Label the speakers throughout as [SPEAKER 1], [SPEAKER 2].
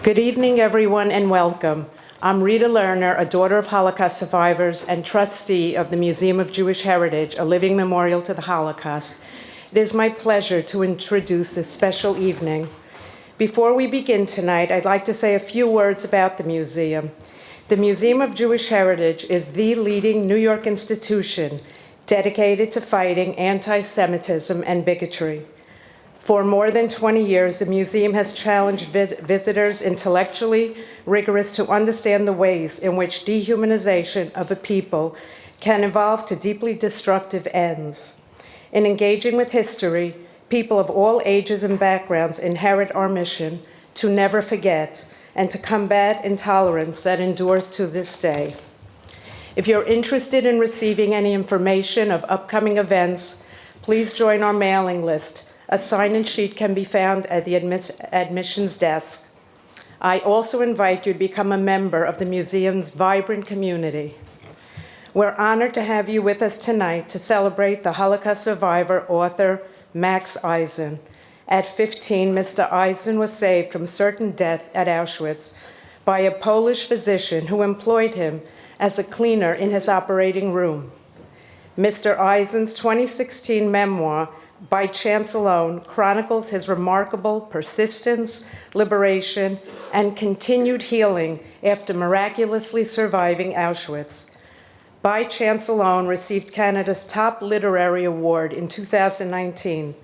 [SPEAKER 1] Good evening, everyone, and welcome. I'm Rita Lerner, a daughter of Holocaust survivors and trustee of the Museum of Jewish Heritage, a living memorial to the Holocaust. It is my pleasure to introduce this special evening. Before we begin tonight, I'd like to say a few words about the museum. The Museum of Jewish Heritage is the leading New York institution dedicated to fighting anti-Semitism and bigotry. For more than 20 years, the museum has challenged visitors intellectually rigorous to understand the ways in which dehumanization of a people can evolve to deeply destructive ends. In engaging with history, people of all ages and backgrounds inherit our mission to never forget and to combat intolerance that endures to this day. If you're interested in receiving any information of upcoming events, please join our mailing list. A sign-in sheet can be found at the admissions desk. I also invite you to become a member of the museum's vibrant community. We're honored to have you with us tonight to celebrate the Holocaust survivor, author Max Eisen. At 15, Mr. Eisen was saved from certain death at Auschwitz by a Polish physician who employed him as a cleaner in his operating room. Mr. Eisen's 2016 memoir, By Chance Alone, chronicles his remarkable persistence, liberation, and continued healing after miraculously surviving Auschwitz. By Chance Alone received Canada's top literary award in 2019.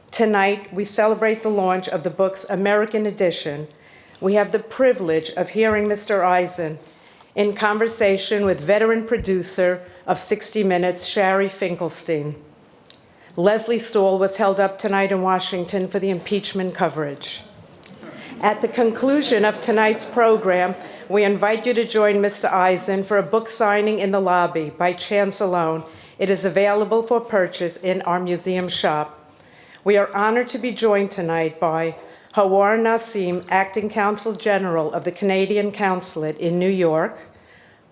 [SPEAKER 1] Tonight, we celebrate the launch of the book's American edition. We have the privilege of hearing Mr. Eisen in conversation with veteran producer of 60 Minutes, Shari Finkelstein. Leslie Stahl was held up tonight in Washington for the impeachment coverage. At the conclusion of tonight's program, we invite you to join Mr. Eisen for a book signing in the lobby, By Chance Alone. It is available for purchase in our museum shop. We are honored to be joined tonight by Hawar Nassim, Acting Consul General of the Canadian Consulate in New York,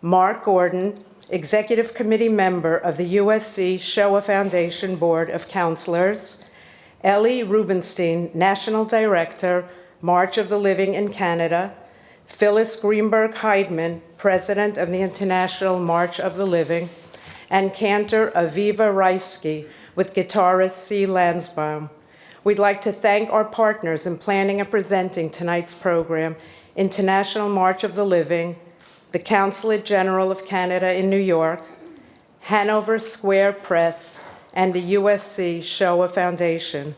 [SPEAKER 1] Mark Gordon, Executive Committee member of the USC Shoah Foundation Board of Councilors, Ellie Rubenstein, National Director, March of the Living in Canada, Phyllis Greenberg Heideman, President of the International March of the Living, and Cantor Aviva Rajsky with guitarist C. Lansbaum. We'd like to thank our partners in planning and presenting tonight's program, International March of the Living, the Consulate General of Canada in New York, Hanover Square Press, and the USC Shoah Foundation.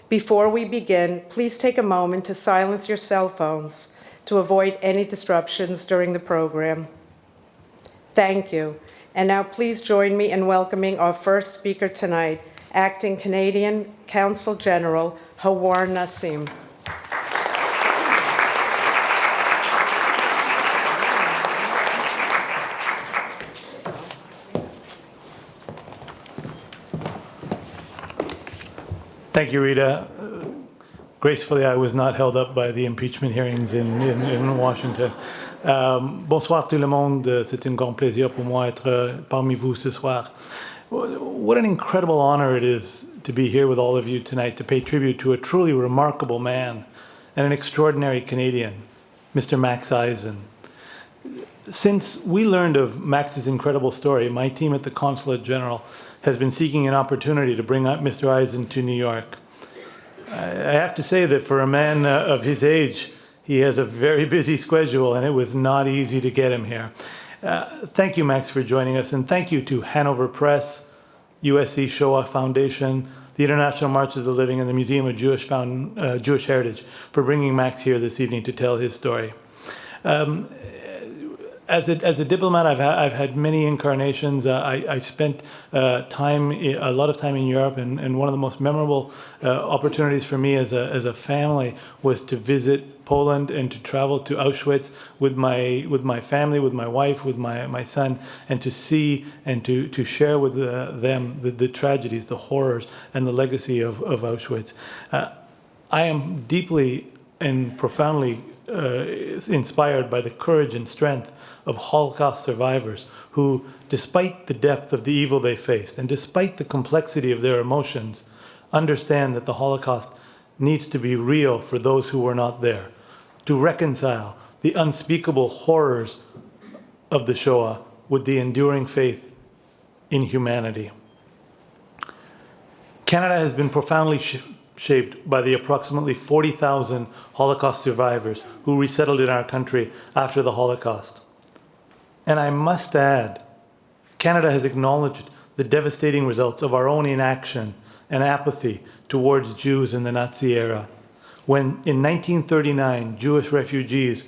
[SPEAKER 1] Before we begin, please take a moment to silence your cell phones to avoid any disruptions during the program. Thank you. And now please join me in welcoming our first speaker tonight, Acting Canadian Consul General Hawar Nassim.
[SPEAKER 2] Thank you, Rita. Gracefully, I was not held up by the impeachment hearings in Washington. Bonsoir tout le monde. C'est un grand plaisir pour moi être parmi vous ce soir. What an incredible honor it is to be here with all of you tonight to pay tribute to a truly remarkable man and an extraordinary Canadian, Mr. Max Eisen. Since we learned of Max's incredible story, my team at the Consulate General has been seeking an opportunity to bring up Mr. Eisen to New York. I have to say that for a man of his age, he has a very busy schedule, and it was not easy to get him here. Thank you, Max, for joining us, and thank you to Hanover Press, USC Shoah Foundation, the International March of the Living, and the Museum of Jewish Heritage for bringing Max here this evening to tell his story. As a diplomat, I've had many incarnations. I've spent a lot of time in Europe, and one of the most memorable opportunities for me as a family was to visit Poland and to travel to Auschwitz with my family, with my wife, with my son, and to see and to share with them the tragedies, the horrors, and the legacy of Auschwitz. I am deeply and profoundly inspired by the courage and strength of Holocaust survivors who, despite the depth of the evil they faced and despite the complexity of their emotions, understand that the Holocaust needs to be real for those who were not there. to reconcile the unspeakable horrors of the Shoah with the enduring faith in humanity. Canada has been profoundly shaped by the approximately 40,000 Holocaust survivors who resettled in our country after the Holocaust. And I must add, Canada has acknowledged the devastating results of our own inaction and apathy towards Jews in the Nazi era, when in 1939 Jewish refugees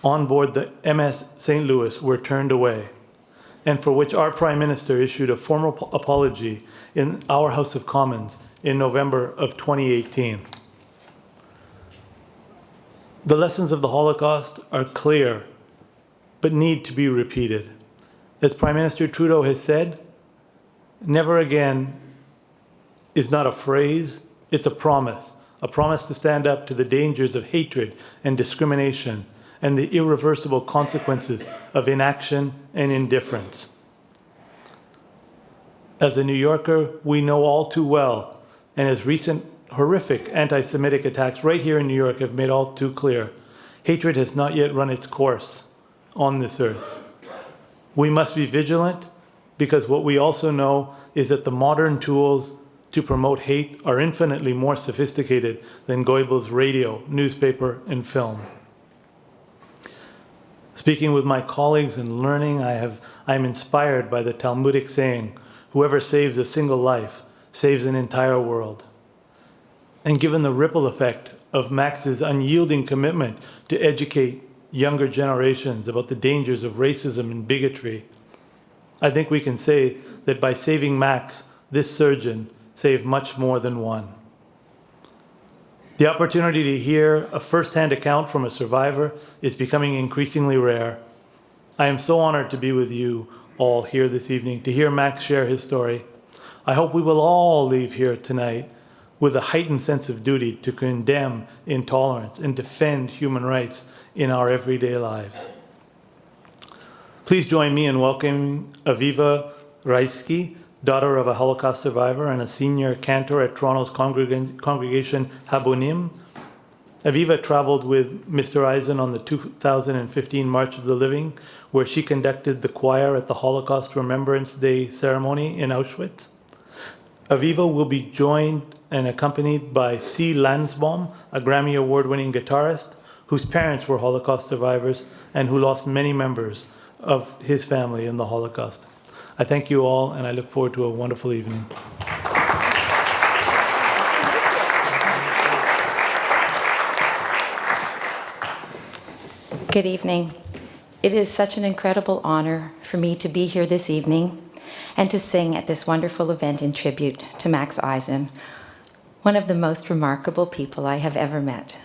[SPEAKER 2] on board the MS St. Louis were turned away, and for which our Prime Minister issued a formal apology in our House of Commons in November of 2018. The lessons of the Holocaust are clear, but need to be repeated. As Prime Minister Trudeau has said, never again is not a phrase, it's a promise to stand up to the dangers of hatred and discrimination and the irreversible consequences of inaction and indifference. As a New Yorker, we know all too well, and as recent horrific anti-Semitic attacks right here in New York have made all too clear, hatred has not yet run its course on this earth. We must be vigilant, because what we also know is that the modern tools to promote hate are infinitely more sophisticated than Goebbels' radio, newspaper, and film. Speaking with my colleagues and learning, I'm inspired by the Talmudic saying, whoever saves a single life saves an entire world. And given the ripple effect of Max's unyielding commitment to educate younger generations about the dangers of racism and bigotry, I think we can say that by saving Max, this surgeon saved much more than one. The opportunity to hear a first-hand account from a survivor is becoming increasingly rare. I am so honored to be with you all here this evening to hear Max share his story. I hope we will all leave here tonight with a heightened sense of duty to condemn intolerance and defend human rights in our everyday lives. Please join me in welcoming Aviva Rajsky, daughter of a Holocaust survivor and a senior cantor at Toronto's congregation Habonim. Aviva traveled with Mr. Eisen on the 2015 March of the Living, where she conducted the choir at the Holocaust Remembrance Day ceremony in Auschwitz. Aviva will be joined and accompanied by C. Lansbaum, a Grammy Award-winning guitarist, whose parents were Holocaust survivors and who lost many members of his family in the Holocaust. I thank you all, and I look forward to a wonderful evening.
[SPEAKER 3] Good evening. It is such an incredible honor for me to be here this evening and to sing at this wonderful event in tribute to Max Eisen, one of the most remarkable people I have ever met.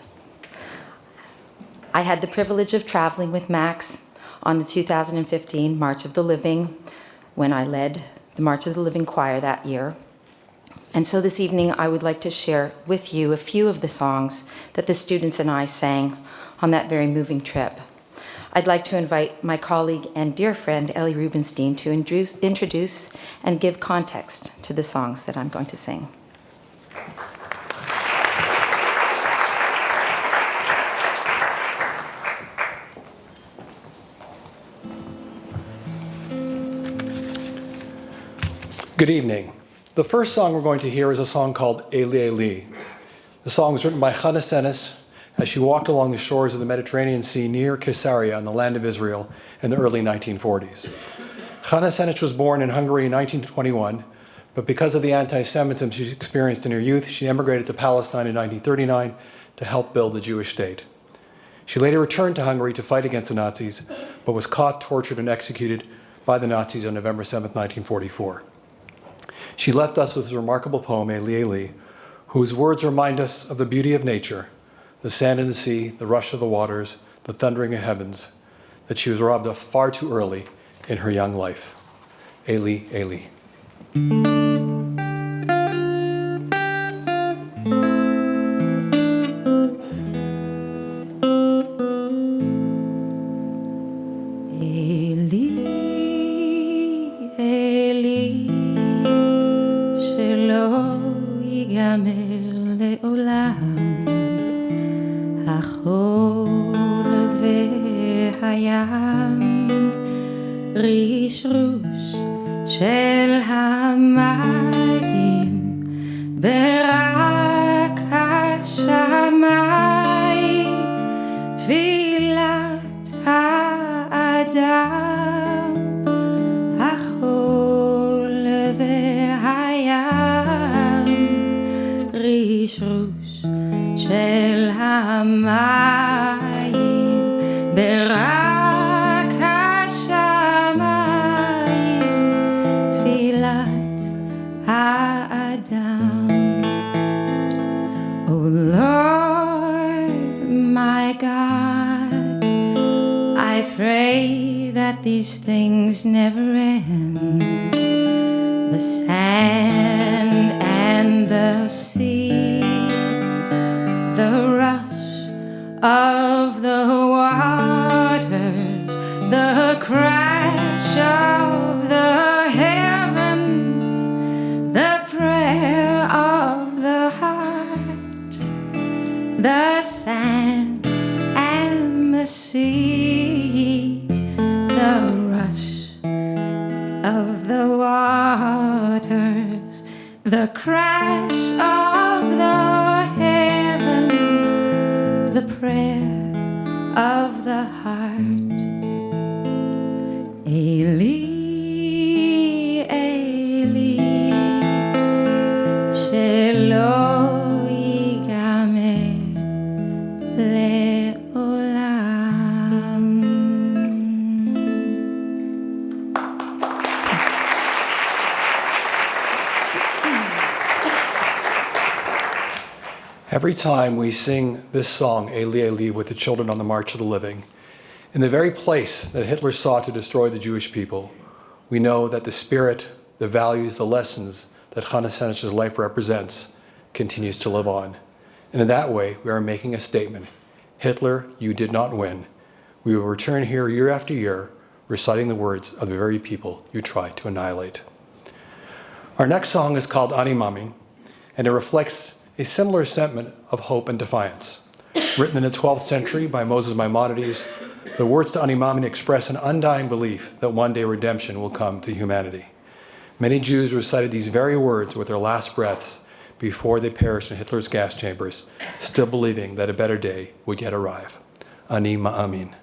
[SPEAKER 3] I had the privilege of traveling with Max on the 2015 March of the Living, when I led the March of the Living choir that year. And so this evening, I would like to share with you a few of the songs that the students and I sang on that very moving trip. I'd like to invite my colleague and dear friend, Ellie Rubinstein, to introduce and give context to the songs that I'm going to sing.
[SPEAKER 4] Good evening. The first song we're going to hear is a song called Ellie, Ellie. The song was written by Chana Senes as she walked along the shores of the Mediterranean Sea near Caesarea in the land of Israel in the early 1940s. Chana Senes was born in Hungary in 1921, but because of the anti-Semitism she experienced in her youth, she emigrated to Palestine in 1939 to help build the Jewish state. She later returned to Hungary to fight against the Nazis, but was caught, tortured, and executed by the Nazis on November 7, 1944. She left us with this remarkable poem, Ellie, Ellie, whose words remind us of the beauty of nature, the sand in the sea, the rush of the waters, the thundering of heavens, that she was robbed of far too early in her young life. Ellie, Ellie.
[SPEAKER 3] החול והים, רשרוש של המים, ברק השמיים, תפילת האדם, החול והים, רשרוש של המים, ברק השמיים, תפילת האדם. Oh Lord, my God, I pray that these things never end. The sand and the sea, the rush of the waters, the crash of the heavens, the prayer of the heart, the sand and the sea, the rush of the waters, the crash of the heavens, the prayer of the heart. Eli, Eli, shelo yigamer le'olam.
[SPEAKER 4] Every time we sing this song, Eli, Eli, with the children on the March of the Living, in the very place that Hitler sought to destroy the Jewish people, we know that the spirit, the values, the lessons that Chana Senech's life represents continues to live on. And in that way, we are making a statement. Hitler, you did not win. We will return here year after year, reciting the words of the very people you tried to annihilate. Our next song is called Ani Maamin, and it reflects a similar sentiment of hope and defiance. Written in the 12th century by Moses Maimonides, the words to Ani Maamin express an undying belief that one day redemption will come to humanity. Many Jews recited these very words with their last breaths before they perished in Hitler's gas chambers, still believing that a better day would yet arrive. Ani Maamin.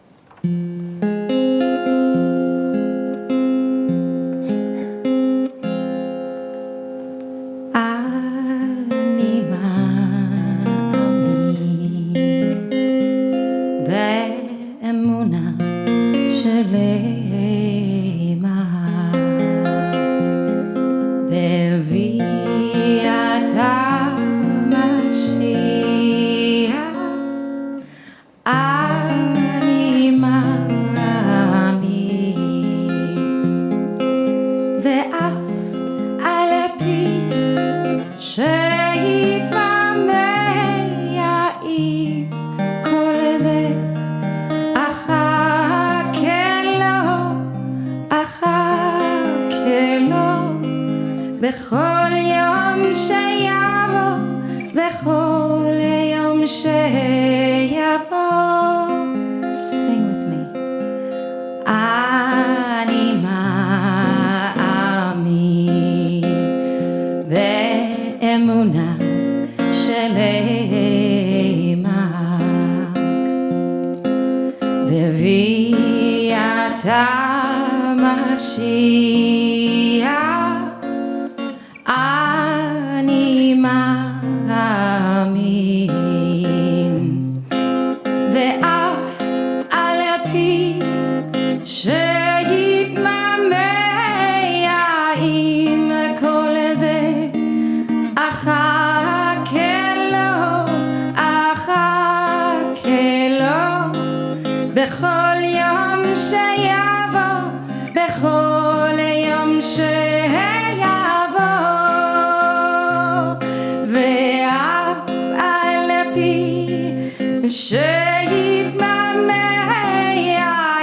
[SPEAKER 3] בכל יום שיבוא, בכל יום שיבוא, ואף על פי שיתממע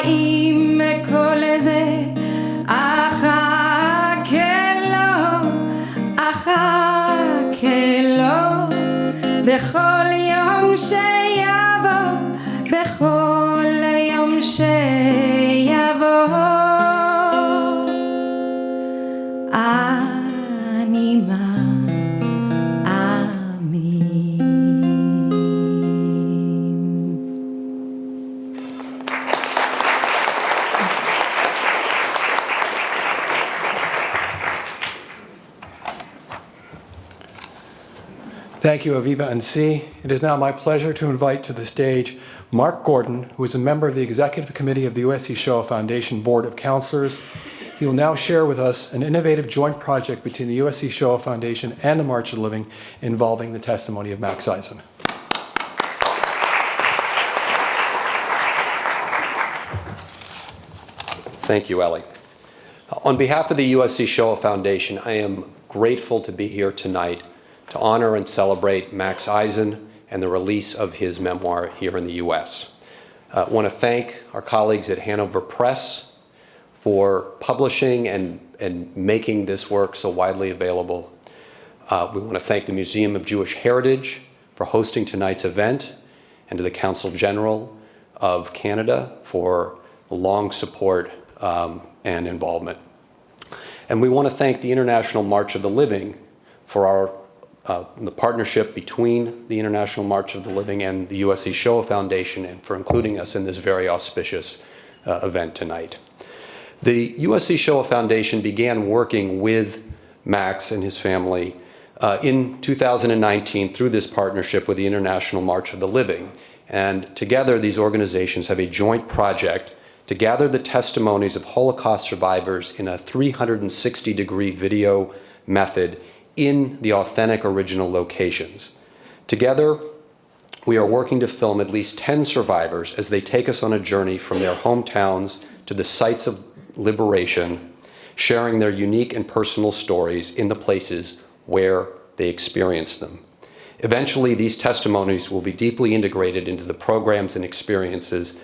[SPEAKER 3] עם כל זה, אחכה לו, בכל יום שיבוא,
[SPEAKER 4] Thank you, Aviva and C. It is now my pleasure to invite to the stage Mark Gordon, who is a member of the Executive Committee of the USC Shoah Foundation Board of Councilors. He will now share with us an innovative joint project between the USC Shoah Foundation and the March of the Living involving the testimony of Max Eisen.
[SPEAKER 5] Thank you, Ellie. On behalf of the USC Shoah Foundation, I am grateful to be here tonight to honor and celebrate Max Eisen and the release of his memoir here in the US. I want to thank our colleagues at Hanover Press for publishing and making this work so widely available. We want to thank the Museum of Jewish Heritage for hosting tonight's event, and to the Council General of Canada for the long support and involvement. And we want to thank the International March of the Living for the partnership between the International March of the Living and the USC Shoah Foundation, and for including us in this very auspicious event tonight. The USC Shoah Foundation began working with Max and his family in 2019 through this partnership with the International March of the Living. And together, these organizations have a joint project to gather the testimonies of Holocaust survivors in a 360-degree video method in the authentic original locations. Together, we are working to film at least 10 survivors as they take us on a journey from their hometowns to the sites of liberation, sharing their unique and personal stories in the places where they experienced them. Eventually, these testimonies will be deeply integrated into the programs and experiences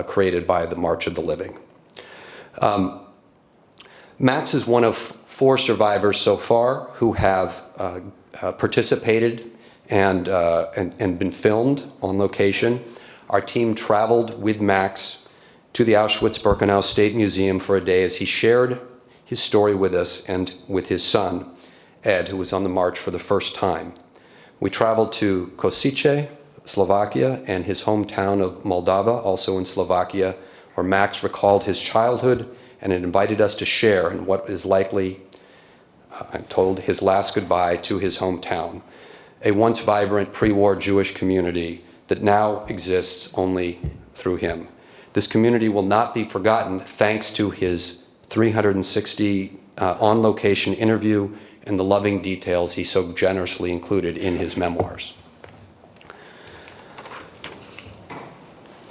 [SPEAKER 5] created by the March of the Living. Max is one of 4 survivors so far who have participated and been filmed on location. Our team traveled with Max to the Auschwitz-Birkenau State Museum for a day as he shared his story with us and with his son, Ed, who was on the march for the first time. We traveled to Košice, Slovakia, and his hometown of Moldava, also in Slovakia, where Max recalled his childhood and invited us to share in what is likely, I'm told, his last goodbye to his hometown, a once vibrant pre-war Jewish community that now exists only through him. This community will not be forgotten thanks to his 360 on-location interview and the loving details he so generously included in his memoirs.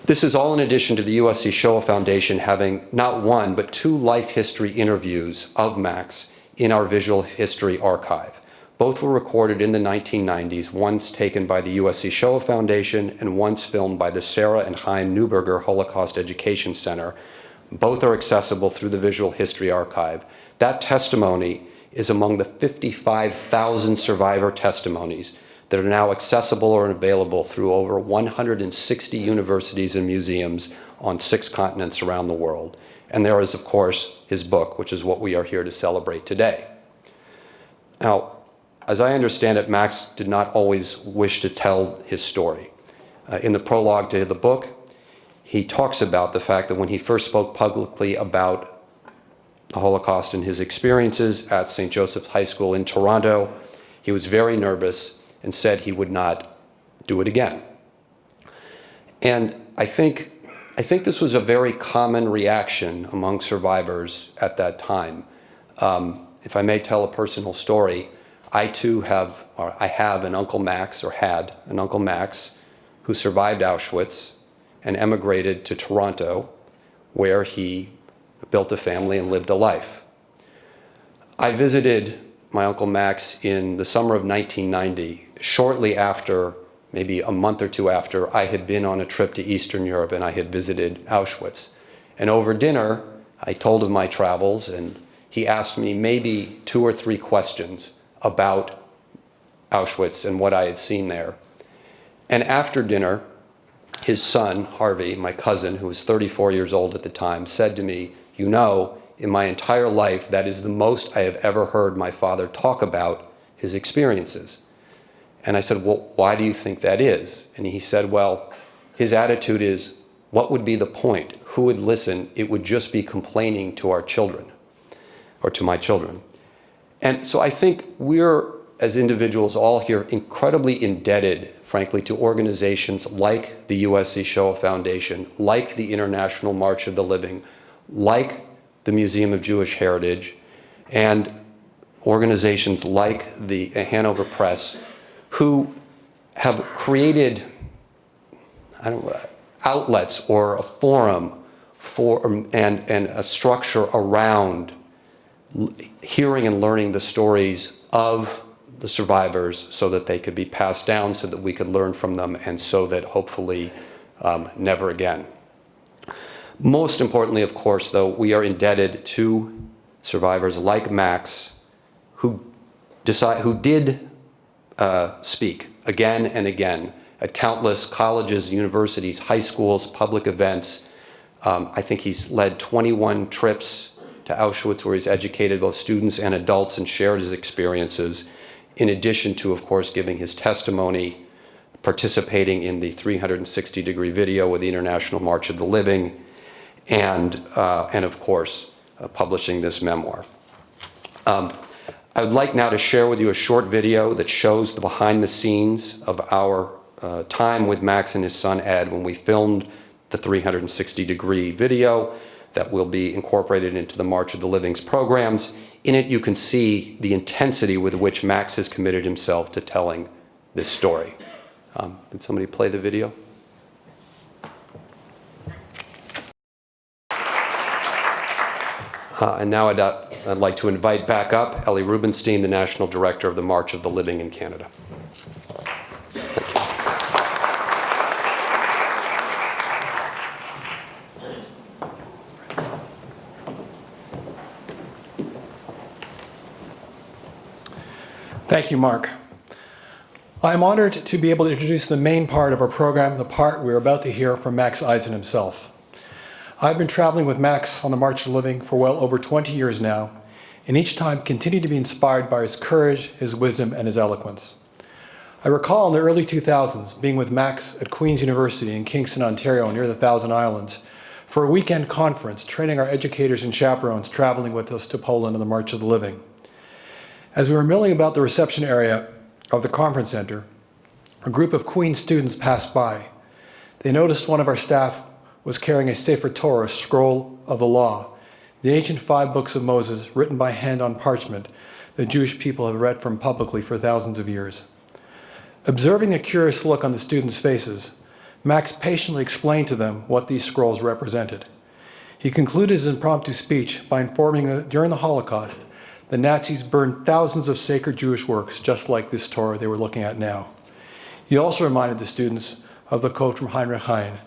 [SPEAKER 5] This is all in addition to the USC Shoah Foundation having not 1, but 2 life history interviews of Max in our visual history archive. Both were recorded in the 1990s, once taken by the USC Shoah Foundation and once filmed by the Sarah and Chaim Neuberger Holocaust Education Center. Both are accessible through the visual history archive. That testimony is among the 55,000 survivor testimonies that are now accessible or available through over 160 universities and museums on 6 continents around the world. And there is, of course, his book, which is what we are here to celebrate today. Now, as I understand it, Max did not always wish to tell his story. In the prologue to the book, he talks about the fact that when he first spoke publicly about the Holocaust and his experiences at St. Joseph's High School in Toronto, he was very nervous and said he would not do it again. And I think this was a very common reaction among survivors at that time. If I may tell a personal story, I have an Uncle Max, or had an Uncle Max, who survived Auschwitz and emigrated to Toronto, where he built a family and lived a life. I visited my Uncle Max in the summer of 1990, shortly after, maybe a month or 2 after, I had been on a trip to Eastern Europe and I had visited Auschwitz. And over dinner, I told of my travels, and he asked me maybe 2 or 3 questions about Auschwitz and what I had seen there. And after dinner, his son, Harvey, my cousin, who was 34 years old at the time, said to me, "You know, in my entire life, that is the most I have ever heard my father talk about his experiences." And I said, "Well, why do you think that is?" And he said, "Well, his attitude is, what would be the point? Who would listen? It would just be complaining to our children, or to my children." And so I think we're as individuals all here, incredibly indebted, frankly, to organizations like the USC Shoah Foundation, like the International March of the Living, like the Museum of Jewish Heritage, and organizations like the Hanover Press, who have created outlets or a forum for and a structure around hearing and learning the stories of the survivors so that they could be passed down, so that we could learn from them, and so that hopefully never again. Most importantly, of course, though, we are indebted to survivors like Max, who did speak again and again at countless colleges, universities, high schools, public events. I think he's led 21 trips to Auschwitz, where he's educated both students and adults and shared his experiences, in addition to, of course, giving his testimony, participating in the 360-degree video with the International March of the Living, and of course, publishing this memoir. I would like now to share with you a short video that shows the behind the scenes of our time with Max and his son Ed when we filmed the 360-degree video that will be incorporated into the March of the Living's programs. In it, you can see the intensity with which Max has committed himself to telling this story. Did somebody play the video? And now I'd like to invite back up Ellie Rubinstein, the National Director of the March of the Living in Canada.
[SPEAKER 4] Thank you, Mark. I'm honored to be able to introduce the main part of our program, the part we're about to hear from Max Eisen himself. I've been traveling with Max on the March of the Living for well over 20 years now, and each time continue to be inspired by his courage, his wisdom, and his eloquence. I recall in the early 2000s being with Max at Queen's University in Kingston, Ontario, near the Thousand Islands, for a weekend conference, training our educators and chaperones traveling with us to Poland on the March of the Living. As we were milling about the reception area of the conference center, a group of Queen students passed by. They noticed one of our staff was carrying a Sefer Torah, a scroll of the law, the ancient 5 books of Moses written by hand on parchment that Jewish people have read from publicly for thousands of years. Observing the curious look on the students' faces, Max patiently explained to them what these scrolls represented. He concluded his impromptu speech by informing that during the Holocaust, the Nazis burned thousands of sacred Jewish works, just like this Torah they were looking at now. He also reminded the students of the quote from Heinrich Heine,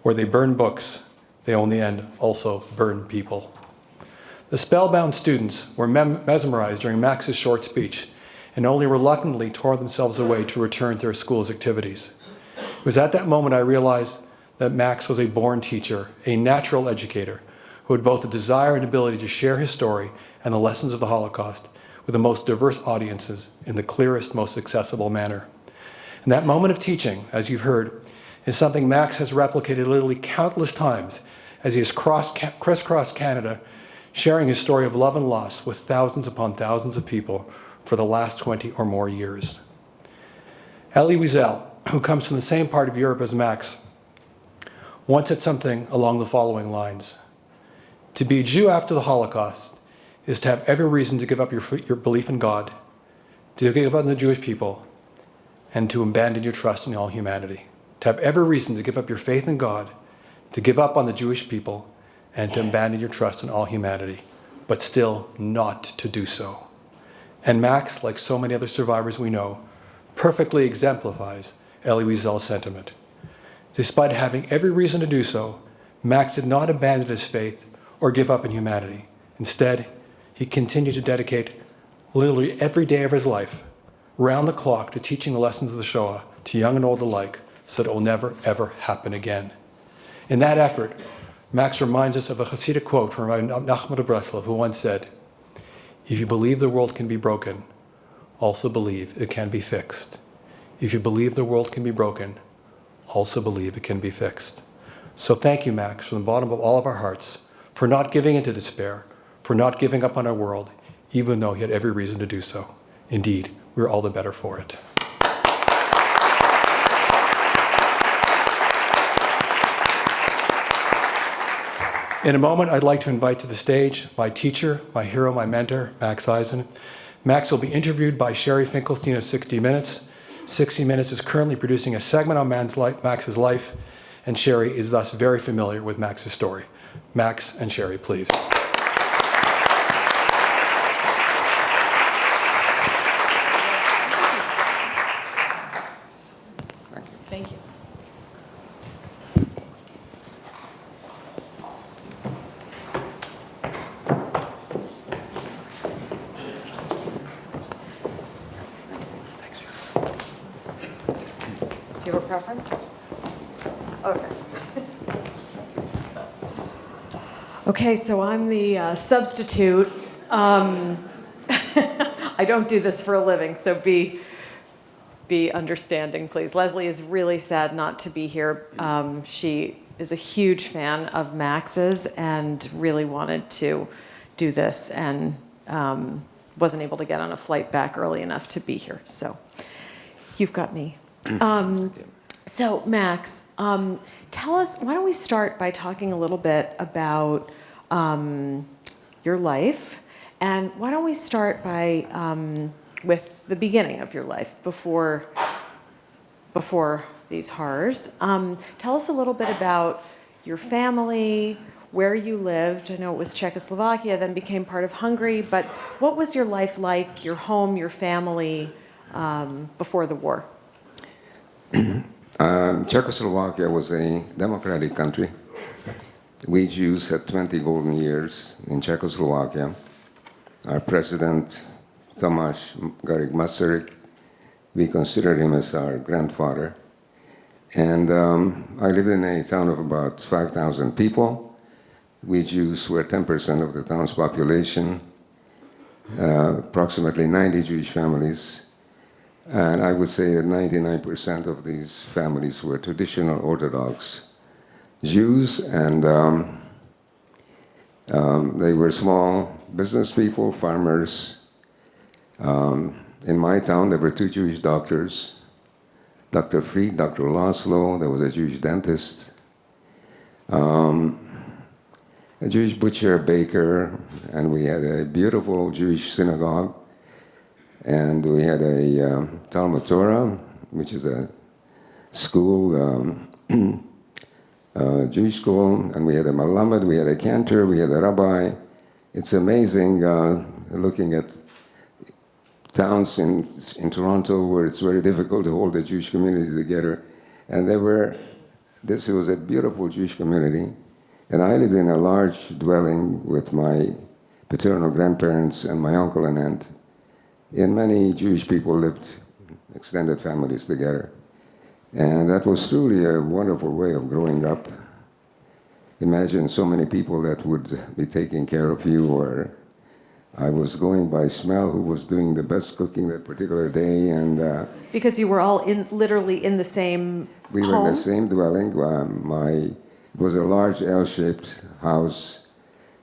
[SPEAKER 4] where they burn books, they in the end also burn people. The spellbound students were mesmerized during Max's short speech and only reluctantly tore themselves away to return to their school's activities. It was at that moment I realized that Max was a born teacher, a natural educator, who had both the desire and ability to share his story and the lessons of the Holocaust with the most diverse audiences in the clearest, most accessible manner. And that moment of teaching, as you've heard, is something Max has replicated literally countless times as he has crisscrossed Canada, sharing his story of love and loss with thousands upon thousands of people for the last 20 or more years. Ellie, who comes from the same part of Europe as Max, once said something along the following lines: "To be a Jew after the Holocaust is to have every reason to give up your belief in God, to give up on the Jewish people, and to abandon your trust in all humanity. To have every reason to give up your faith in God, to give up on the Jewish people, and to abandon your trust in all humanity, but still not to do so." And Max, like so many other survivors we know, perfectly exemplifies Elie Wiesel's sentiment. Despite having every reason to do so, Max did not abandon his faith or give up in humanity. Instead, he continued to dedicate literally every day of his life, round the clock, to teaching the lessons of the Shoah to young and old alike, so that it will never, ever happen again. In that effort, Max reminds us of a Hasidic quote from Rabbi Nachman of Breslov, who once said, "If you believe the world can be broken, also believe it can be fixed. If you believe the world can be broken, also believe it can be fixed." So thank you, Max, from the bottom of all of our hearts, for not giving into despair, for not giving up on our world, even though he had every reason to do so. Indeed, we're all the better for it. In a moment, I'd like to invite to the stage my teacher, my hero, my mentor, Max Eisen. Max will be interviewed by Sherry Finkelstein of 60 Minutes. 60 Minutes is currently producing a segment on Max's life, and Sherry is thus very familiar with Max's story. Max and Sherry, please.
[SPEAKER 1] Thank you.
[SPEAKER 6] Do you have a preference? Okay. Okay, so I'm the substitute. I don't do this for a living, so be understanding, please. Leslie is really sad not to be here. She is a huge fan of Max's and really wanted to do this and wasn't able to get on a flight back early enough to be here. So you've got me. So Max, tell us, why don't we start by talking a little bit about your life, and why don't we start by with the beginning of your life before these horrors. Tell us a little bit about your family, where you lived. I know it was Czechoslovakia, then became part of Hungary, but what was your life like, your home, your family, before the war?
[SPEAKER 7] Czechoslovakia was a democratic country. We Jews had 20 golden years in Czechoslovakia. Our president, Tomáš Garrigue Masaryk, we considered him as our grandfather. And I lived in a town of about 5,000 people. We Jews were 10% of the town's population, approximately 90 Jewish families. And I would say that 99% of these families were traditional Orthodox Jews, and they were small business people, farmers. In my town, there were two Jewish doctors, Dr. Fried, Dr. Laszlo, there was a Jewish dentist, a Jewish butcher, baker, and we had a beautiful Jewish synagogue. And we had a Talmud Torah, which is a school, Jewish school, and we had a Malamed, we had a Cantor, we had a rabbi. It's amazing looking at towns in Toronto where it's very difficult to hold the Jewish community together. And this was a beautiful Jewish community. And I lived in a large dwelling with my paternal grandparents and my uncle and aunt. And many Jewish people lived, extended families together. And that was truly a wonderful way of growing up. Imagine so many people that would be taking care of you, or I was going by smell who was doing the best cooking that particular day. And
[SPEAKER 6] Because you were all literally in the same
[SPEAKER 7] we were
[SPEAKER 6] home?
[SPEAKER 7] in the same dwelling. It was a large L-shaped house,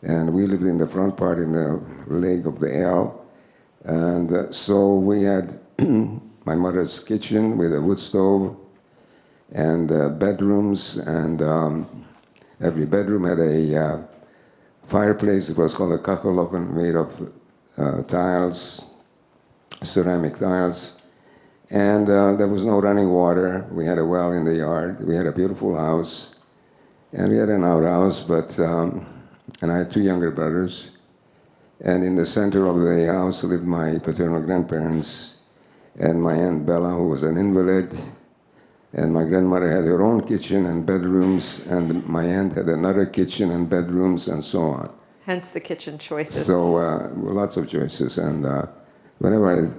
[SPEAKER 7] and we lived in the front part in the leg of the L. And so we had my mother's kitchen with a wood stove and bedrooms, and every bedroom had a fireplace. It was called a kacheloven, made of tiles, ceramic tiles. And there was no running water. We had a well in the yard. We had a beautiful house. And we had an outhouse, and I had two younger brothers. And in the center of the house lived my paternal grandparents and my Aunt Bella, who was an invalid. And my grandmother had her own kitchen and bedrooms, and my aunt had another kitchen and bedrooms, and so on.
[SPEAKER 6] Hence the kitchen choices.
[SPEAKER 7] So lots of choices. And whenever I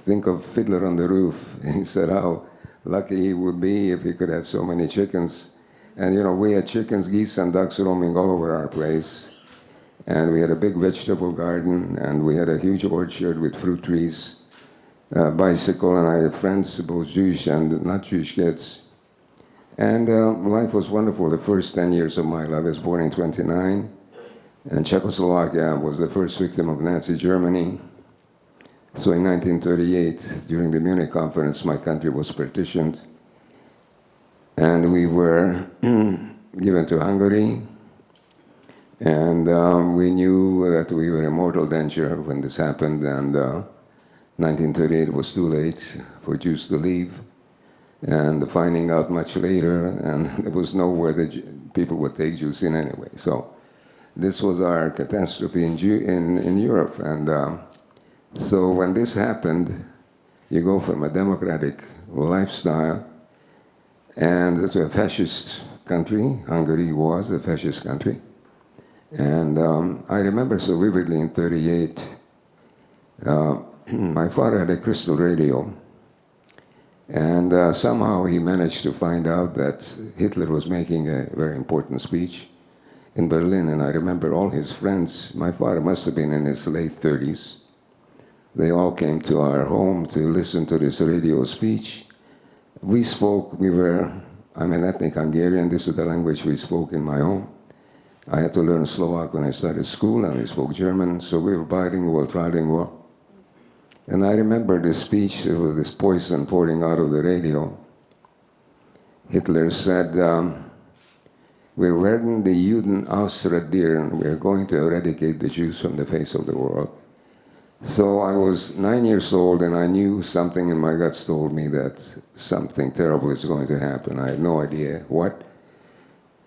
[SPEAKER 7] think of Fiddler on the Roof, he said how lucky he would be if he could have so many chickens. And we had chickens, geese, and ducks roaming all over our place. And we had a big vegetable garden, and we had a huge orchard with fruit trees, bicycle, and I had friends, both Jewish and not Jewish kids. And life was wonderful. The first 10 years of my life, I was born in 1929, and Czechoslovakia was the first victim of Nazi Germany. So in 1938, during the Munich conference, my country was partitioned, and we were given to Hungary, and we knew that we were in mortal danger when this happened, and 1938 was too late for Jews to leave, and finding out much later, and there was nowhere that people would take Jews in anyway. So this was our catastrophe in Europe, and so when this happened, you go from a democratic lifestyle and to a fascist country. Hungary was a fascist country. And I remember so vividly in 1938, my father had a crystal radio. And somehow he managed to find out that Hitler was making a very important speech in Berlin. And I remember all his friends. My father must have been in his late 30s. They all came to our home to listen to this radio speech. I'm an ethnic Hungarian. This is the language we spoke in my home. I had to learn Slovak when I started school, and we spoke German, so we were bilingual, trilingual. And I remember this speech, there was this poison pouring out of the radio. Hitler said, "Wir werden die Juden ausradieren. We're going to eradicate the Jews from the face of the world." So I was 9 years old, and I knew something in my guts told me that something terrible is going to happen. I had no idea what.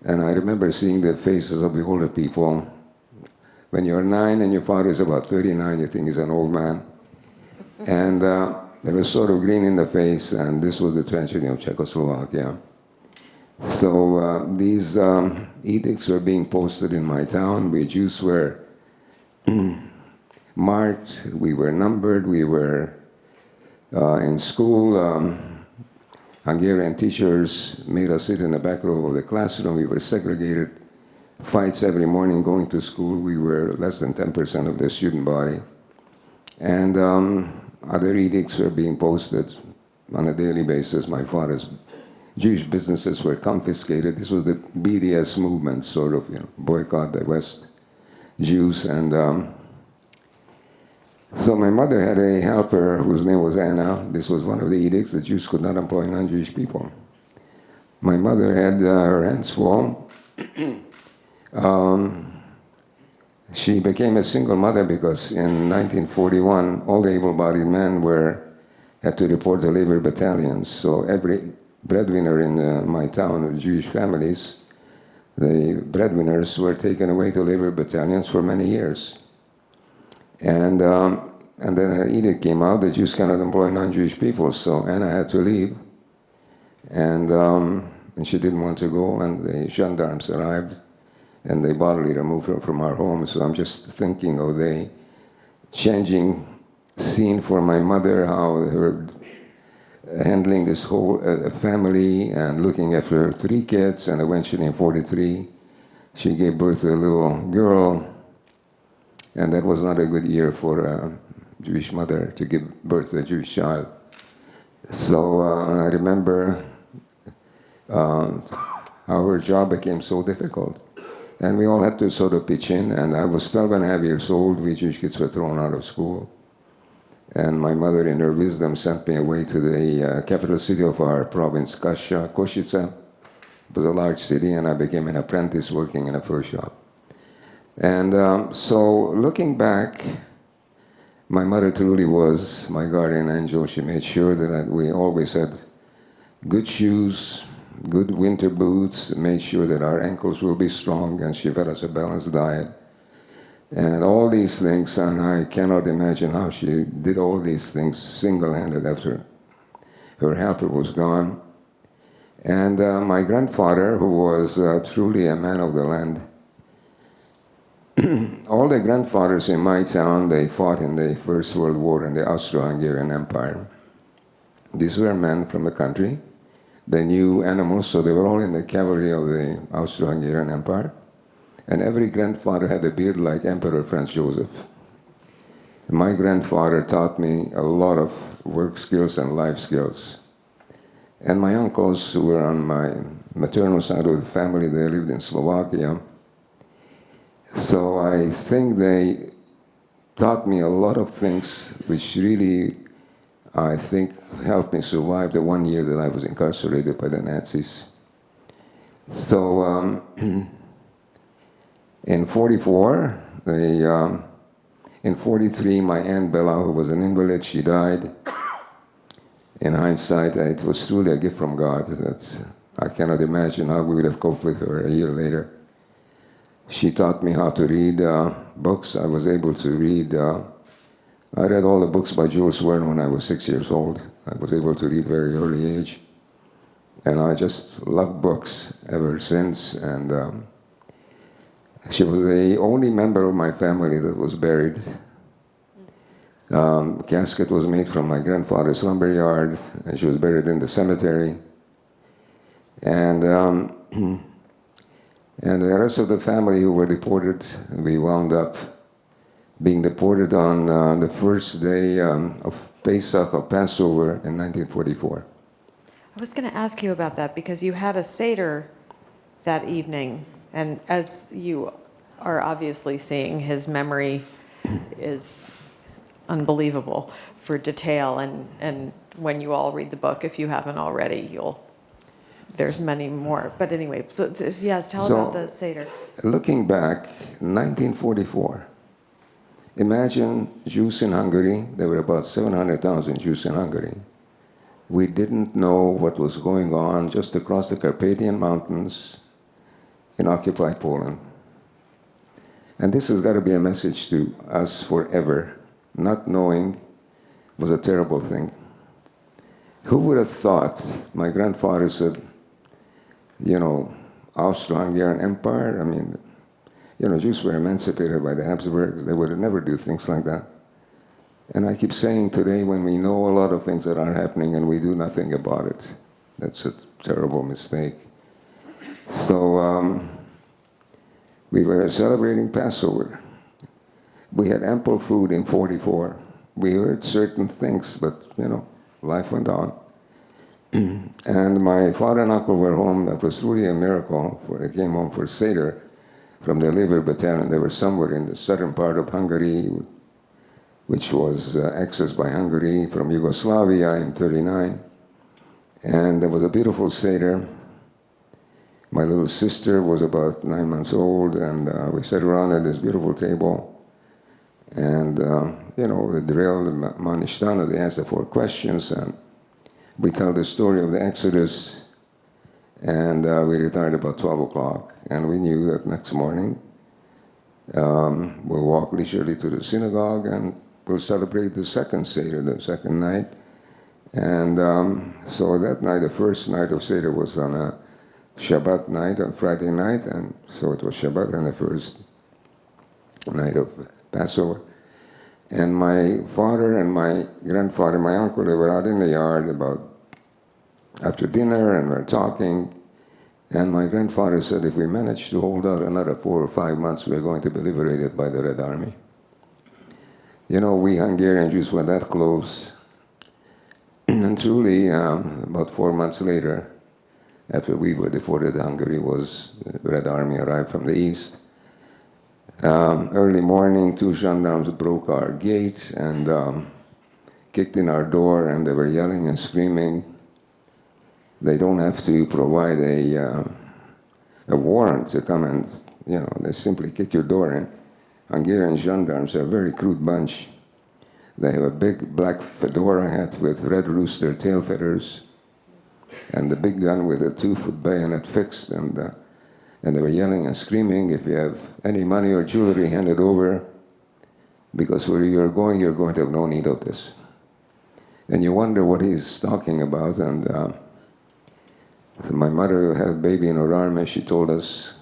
[SPEAKER 7] And I remember seeing the faces of the older people. When you're 9 and your father is about 39, you think he's an old man. And they were sort of green in the face, and this was the tragedy of Czechoslovakia. So these edicts were being posted in my town. We Jews were marked, we were numbered, we were in school. Hungarian teachers made us sit in the back row of the classroom. We were segregated. Fights every morning going to school. We were less than 10% of the student body. And other edicts were being posted on a daily basis. My father's Jewish businesses were confiscated. This was the BDS movement, sort of, boycott the West Jews. And so my mother had a helper whose name was Anna. This was one of the edicts. The Jews could not employ non-Jewish people. My mother had her hands full. She became a single mother because in 1941, all the able-bodied men had to report to labor battalions. So every breadwinner in my town of Jewish families, the breadwinners were taken away to labor battalions for many years. And then an edict came out that Jews cannot employ non-Jewish people, so Anna had to leave. And she didn't want to go, and the gendarmes arrived, and they bodily removed her from our home. So I'm just thinking of the changing scene for my mother, how her handling this whole family and looking after 3 kids, and eventually in 1943, she gave birth to a little girl. And that was not a good year for a Jewish mother to give birth to a Jewish child. So I remember how her job became so difficult. And we all had to sort of pitch in. And I was 12 and a half years old. We Jewish kids were thrown out of school. And my mother, in her wisdom, sent me away to the capital city of our province, Košice. It was a large city, and I became an apprentice working in a fur shop. And so looking back, my mother truly was my guardian angel. She made sure that we always had good shoes, good winter boots, made sure that our ankles will be strong, and she fed us a balanced diet. And all these things, and I cannot imagine how she did all these things single-handed after her helper was gone. And my grandfather, who was truly a man of the land, all the grandfathers in my town, they fought in the First World War in the Austro-Hungarian Empire. These were men from the country. They knew animals, so they were all in the cavalry of the Austro-Hungarian Empire. And every grandfather had a beard like Emperor Franz Joseph. My grandfather taught me a lot of work skills and life skills. And my uncles, who were on my maternal side of the family, they lived in Slovakia. So I think they taught me a lot of things which really, I think, helped me survive the 1 year that I was incarcerated by the Nazis. So in 44, in 43, my Aunt Bella, who was an invalid, she died. In hindsight, it was truly a gift from God. I cannot imagine how we would have coped with her a year later. She taught me how to read books. I was able to read. I read all the books by Jules Verne when I was 6 years old. I was able to read very early age. And I just loved books ever since. And she was the only member of my family that was buried. Casket was made from my grandfather's lumber yard, and she was buried in the cemetery. And the rest of the family who were deported, we wound up being deported on the first day of Pesach, of Passover, in 1944.
[SPEAKER 6] I was going to ask you about that because you had a Seder that evening, and as you are obviously seeing, his memory is unbelievable for detail, and when you all read the book, if you haven't already, there's many more. But anyway, so yes, tell about the Seder.
[SPEAKER 7] Looking back, 1944, imagine Jews in Hungary. There were about 700,000 Jews in Hungary. We didn't know what was going on just across the Carpathian Mountains in occupied Poland. And this has got to be a message to us forever. Not knowing was a terrible thing. Who would have thought? My grandfather said, Austro-Hungarian Empire. I mean, Jews were emancipated by the Habsburgs. They would never do things like that. And I keep saying today, when we know a lot of things that are happening and we do nothing about it, that's a terrible mistake. So we were celebrating Passover. We had ample food in 44. We heard certain things, but, life went on. And my father and uncle were home. That was truly a miracle. They came home for Seder from the Labor Battalion. They were somewhere in the southern part of Hungary, which was accessed by Hungary from Yugoslavia in 1939. And there was a beautiful Seder. My little sister was about 9 months old, and we sat around at this beautiful table. And, the drill, the Manishtana, they asked the 4 questions, and we tell the story of the Exodus, and we retired about 12 o'clock. And we knew that next morning we'll walk leisurely to the synagogue, and we'll celebrate the second Seder, the second night. And so that night, the first night of Seder was on a Shabbat night, on Friday night, and so it was Shabbat and the first night of Passover. And my father and my grandfather, my uncle, they were out in the yard about after dinner, and we're talking. And my grandfather said, if we manage to hold out another 4 or 5 months, we're going to be liberated by the Red Army. We Hungarian Jews were that close. And truly, about 4 months later, after we were deported, Hungary the Red Army arrived from the east. Early morning, 2 gendarmes broke our gate and kicked in our door, and they were yelling and screaming. They don't have to provide a warrant to come and, they simply kick your door in. Hungarian gendarmes are a very crude bunch. They have a big black fedora hat with red rooster tail feathers, and the big gun with a 2-foot bayonet fixed, and they were yelling and screaming, if you have any money or jewelry, hand it over, because where you're going to have no need of this. And you wonder what he's talking about, and my mother had a baby in her arm, and she told us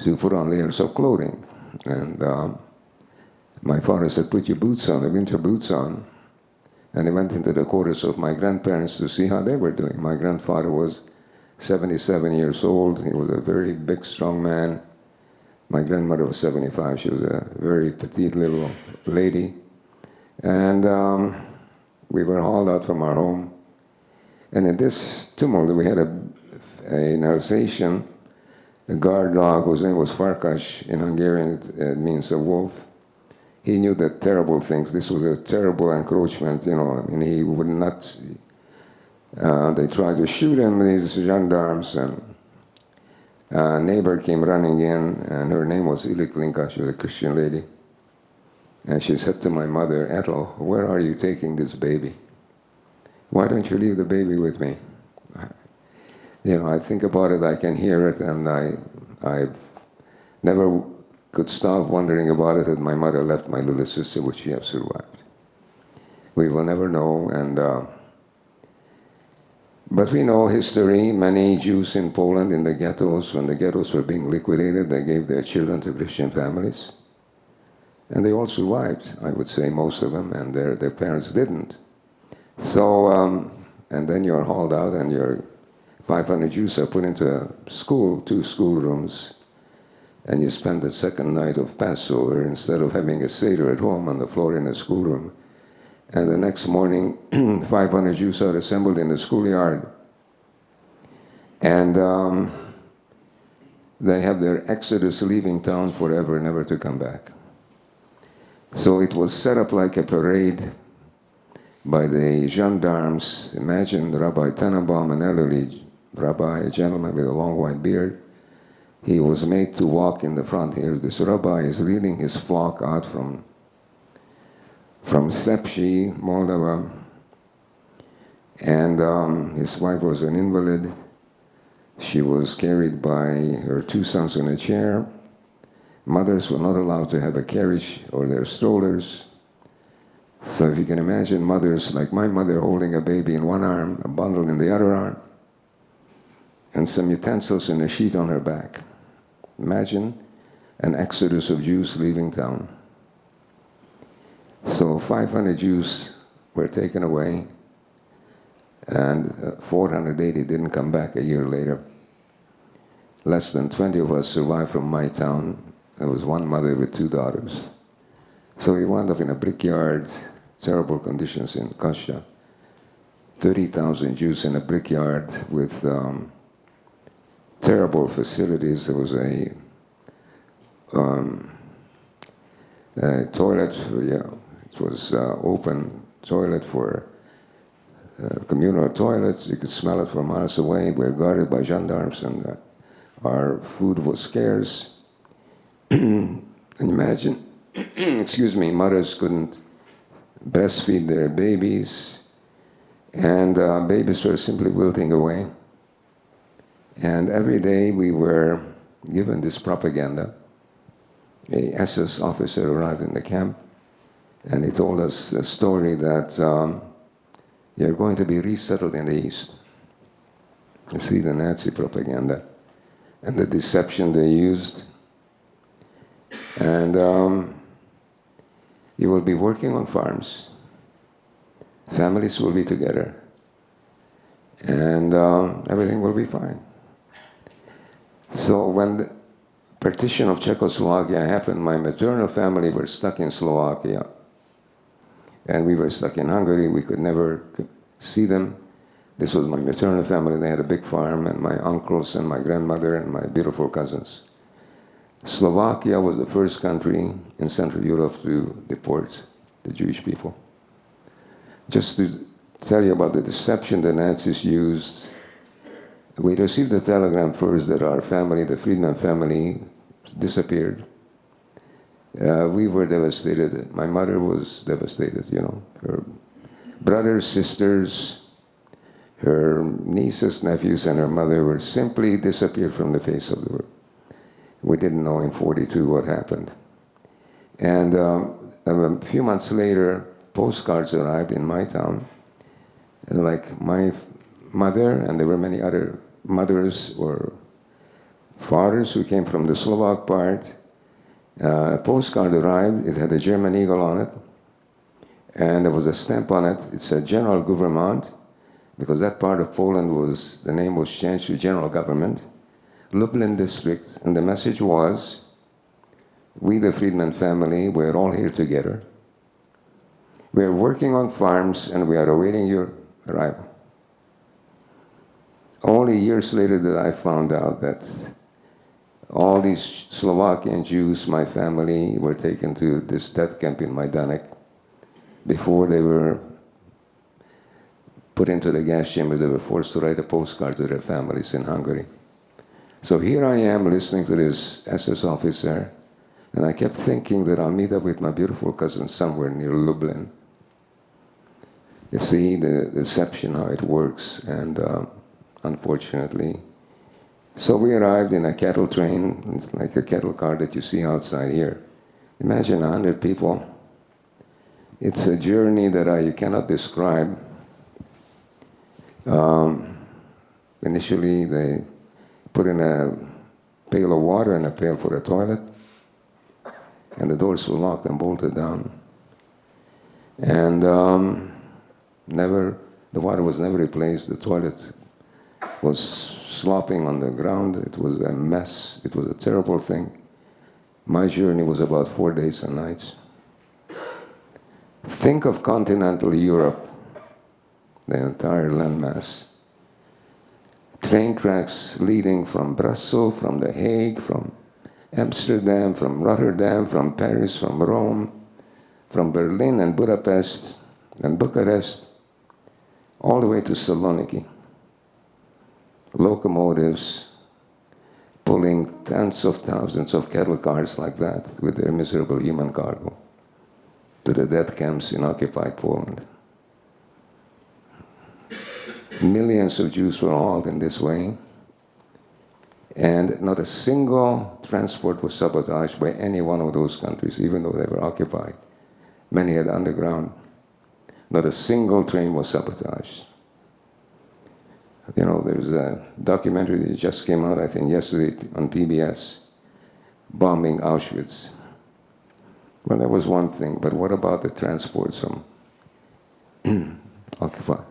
[SPEAKER 7] to put on layers of clothing. And my father said, put your boots on, the winter boots on. And he went into the quarters of my grandparents to see how they were doing. My grandfather was 77 years old. He was a very big, strong man. My grandmother was 75. She was a very petite little lady. And we were hauled out from our home. And in this tumult, we had an Alsatian, a guard dog whose name was Farkas. In Hungarian, it means a wolf. he knew that terrible things. This was a terrible encroachment, you know. I mean, he would not. They tried to shoot him, these gendarmes, and a neighbor came running in, and her name was Ili Klinka. She was a Christian lady. And she said to my mother, Ethel, where are you taking this baby? Why don't you leave the baby with me? You know, I think about it, I can hear it, and I never could stop wondering about it that my mother left my little sister, would she have survived? We will never know, but we know history. Many Jews in Poland, in the ghettos, when the ghettos were being liquidated, they gave their children to Christian families. And they all survived, I would say, most of them, and their parents didn't. So, and then you're hauled out, and 500 Jews are put into a school, 2 schoolrooms, and you spend the second night of Passover, instead of having a Seder at home, on the floor in a schoolroom. And the next morning, 500 Jews are assembled in the schoolyard. And they have their exodus, leaving town forever, never to come back. So it was set up like a parade by the gendarmes. Imagine Rabbi Tannenbaum, an elderly rabbi, a gentleman with a long white beard. He was made to walk in the front here. This rabbi is leading his flock out from Sepsi, Moldova, and his wife was an invalid. She was carried by her 2 sons in a chair. Mothers were not allowed to have a carriage or their strollers. So if you can imagine mothers like my mother holding a baby in one arm, a bundle in the other arm, and some utensils in a sheet on her back. Imagine an exodus of Jews leaving town. So 500 Jews were taken away, and 480 didn't come back a year later. Less than 20 of us survived from my town. There was one mother with 2 daughters. So we wound up in a brickyard, terrible conditions in Kasha. 30,000 Jews in a brickyard with terrible facilities. There was a toilet, it was open toilet for communal toilets. You could smell it from miles away. We were guarded by gendarmes, and our food was scarce. And imagine, excuse me, mothers couldn't breastfeed their babies, and babies were simply wilting away. And every day we were given this propaganda. A SS officer arrived in the camp, and he told us a story that you're going to be resettled in the East. You see the Nazi propaganda and the deception they used. And you will be working on farms. Families will be together. And everything will be fine. So when the partition of Czechoslovakia happened, my maternal family were stuck in Slovakia. And we were stuck in Hungary. We could never see them. This was my maternal family. They had a big farm, and my uncles and my grandmother and my beautiful cousins. Slovakia was the first country in Central Europe to deport the Jewish people. Just to tell you about the deception the Nazis used, we received a telegram first that our family, the Friedman family, disappeared. We were devastated. My mother was devastated, you know. Her brothers, sisters, her nieces, nephews, and her mother were simply disappeared from the face of the earth. We didn't know in 1942 what happened. And a few months later, postcards arrived in my town. And like my mother, and there were many other mothers or fathers who came from the Slovak part. A postcard arrived. It had a German eagle on it. And there was a stamp on it. It said General Government, because that part of Poland the name was changed to General Government. Lublin district, and the message was, we the Friedman family, we're all here together. We're working on farms, and we are awaiting your arrival. Only years later that I found out that all these Slovakian Jews, my family, were taken to this death camp in Majdanek. Before they were put into the gas chamber, they were forced to write a postcard to their families in Hungary. So here I am listening to this SS officer, and I kept thinking that I'll meet up with my beautiful cousin somewhere near Lublin. You see the deception, how it works, and unfortunately. So we arrived in a cattle train, it's like a cattle car that you see outside here. Imagine 100 people. It's a journey that you cannot describe. Initially, they put in a pail of water and a pail for a toilet, and the doors were locked and bolted down. And the water was never replaced. The toilet was slopping on the ground. It was a mess. It was a terrible thing. My journey was about 4 days and nights. Think of continental Europe, the entire landmass. Train tracks leading from Brussels, from The Hague, from Amsterdam, from Rotterdam, from Paris, from Rome, from Berlin and Budapest and Bucharest, all the way to Saloniki. Locomotives pulling tens of thousands of cattle cars like that with their miserable human cargo to the death camps in occupied Poland. Millions of Jews were hauled in this way, and not a single transport was sabotaged by any one of those countries, even though they were occupied. Many had underground. Not a single train was sabotaged. You know, there's a documentary that just came out, I think, yesterday on PBS, bombing Auschwitz. Well, that was one thing, but what about the transports from occupied?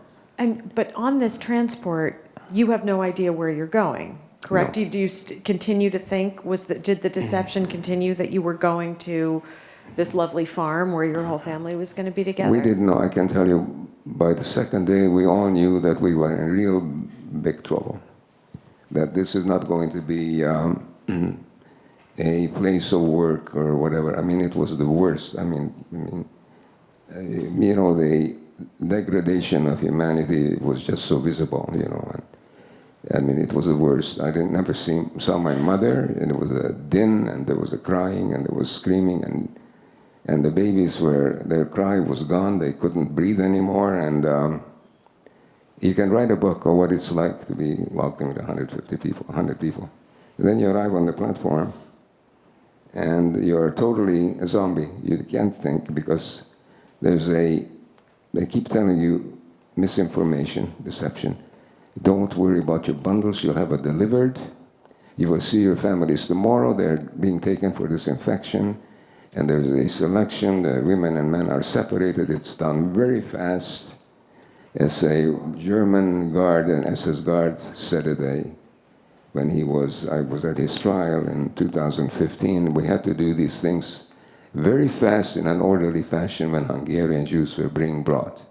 [SPEAKER 6] But on this transport, you have no idea where you're going, correct?
[SPEAKER 7] No.
[SPEAKER 6] Do you continue to think, did the deception continue that you were going to this lovely farm where your whole family was going to be together?
[SPEAKER 7] We didn't know. I can tell you, by the second day, we all knew that we were in real big trouble. That this is not going to be a place of work or whatever. I mean, it was the worst. I mean, you know, the degradation of humanity was just so visible, you know. And, I mean, it was the worst. I never saw my mother, and it was a din, and there was a crying, and there was screaming, and the babies their cry was gone. They couldn't breathe anymore, and you can write a book of what it's like to be locked in with 150 people, 100 people. And then you arrive on the platform, and you're totally a zombie. You can't think because they keep telling you misinformation, deception. Don't worry about your bundles, you'll have it delivered. You will see your families tomorrow, they're being taken for disinfection. And there's a selection, the women and men are separated, it's done very fast. As a German guard, an SS guard, said when I was at his trial in 2015, we had to do these things very fast in an orderly fashion when Hungarian Jews were being brought.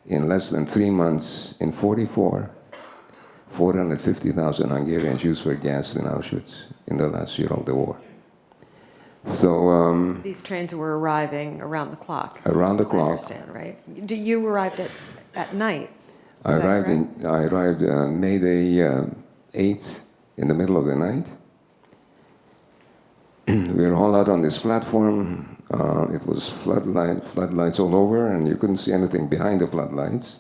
[SPEAKER 7] In less than 3 months, in 1944, 450,000 Hungarian Jews were gassed in Auschwitz in the last year of the war. So
[SPEAKER 6] These trains were arriving around the clock.
[SPEAKER 7] Around the
[SPEAKER 6] as
[SPEAKER 7] clock.
[SPEAKER 6] I understand, right? You arrived at night.
[SPEAKER 7] I arrived May the 8th in the middle of the night. We were all out on this platform. It was floodlights all over, and you couldn't see anything behind the floodlights.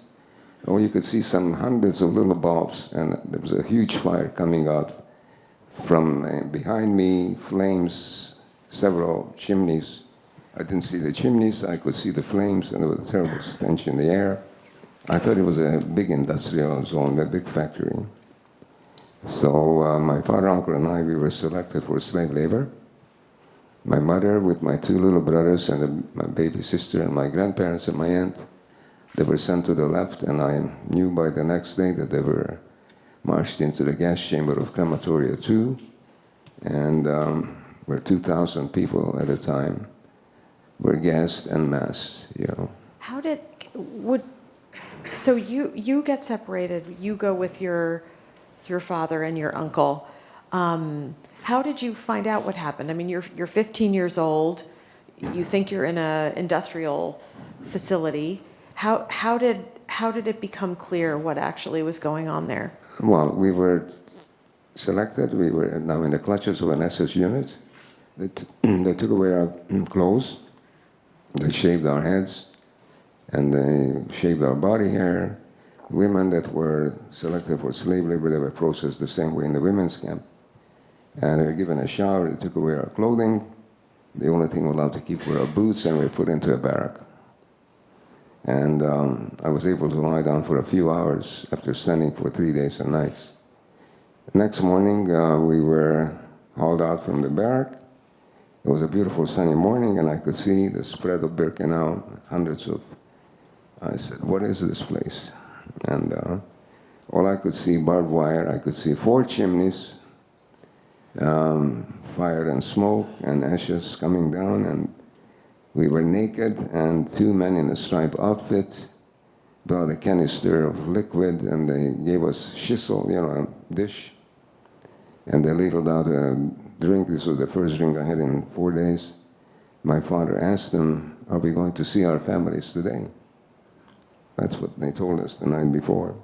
[SPEAKER 7] Or you could see some hundreds of little bulbs, and there was a huge fire coming out from behind me, flames, several chimneys. I didn't see the chimneys, I could see the flames, and there was a terrible stench in the air. I thought it was a big industrial zone, a big factory. So my father, uncle, and I, we were selected for slave labor. My mother, with my 2 little brothers and my baby sister and my grandparents and my aunt, they were sent to the left, and I knew by the next day that they were marched into the gas chamber of Crematoria 2, and where 2,000 people at a time were gassed en masse, you know.
[SPEAKER 6] So you get separated, you go with your father and your uncle. How did you find out what happened? I mean, you're 15 years old. You think you're in an industrial facility. How did it become clear what actually was going on there?
[SPEAKER 7] Well, we were selected. We were now in the clutches of an SS unit. They took away our clothes. They shaved our heads, and they shaved our body hair. Women that were selected for slave labor, they were processed the same way in the women's camp. And we were given a shower. They took away our clothing. The only thing we were allowed to keep were our boots, and we were put into a barrack. And I was able to lie down for a few hours after standing for 3 days and nights. The next morning, we were hauled out from the barrack. It was a beautiful sunny morning, and I could see the spread of Birkenau, hundreds of... I said, what is this place? And all I could see, barbed wire. I could see 4 chimneys, fire and smoke and ashes coming down, and we were naked, and 2 men in a striped outfit brought a canister of liquid, and they gave us schisel, a dish, and they ladled out a drink. This was the first drink I had in 4 days. My father asked them, are we going to see our families today? That's what they told us the night before.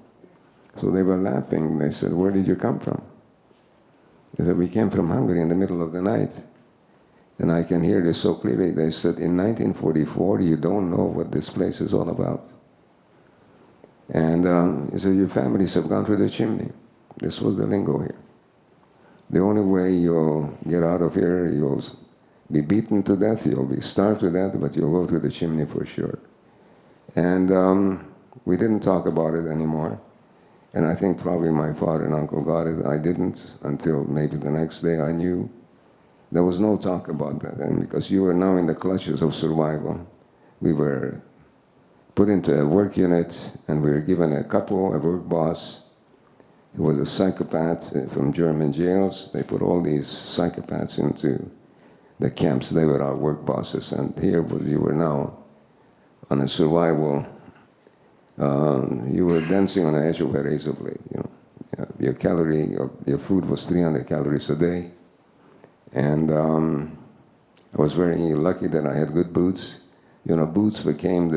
[SPEAKER 7] So they were laughing. They said, where did you come from? They said, we came from Hungary in the middle of the night. And I can hear this so clearly. They said, in 1944, you don't know what this place is all about. And he said, your families have gone through the chimney. This was the lingo here. The only way you'll get out of here, you'll be beaten to death, you'll be starved to death, but you'll go through the chimney for sure. And we didn't talk about it anymore. And I think probably my father and uncle got it. I didn't until maybe the next day I knew. There was no talk about that. And because you were now in the clutches of survival, we were put into a work unit, and we were given a couple, a work boss, who was a psychopath from German jails. They put all these psychopaths into the camps. They were our work bosses. And here you were now on a survival. You were dancing on the edge of a razor blade. Your food was 300 calories a day. And I was very lucky that I had good boots. Boots became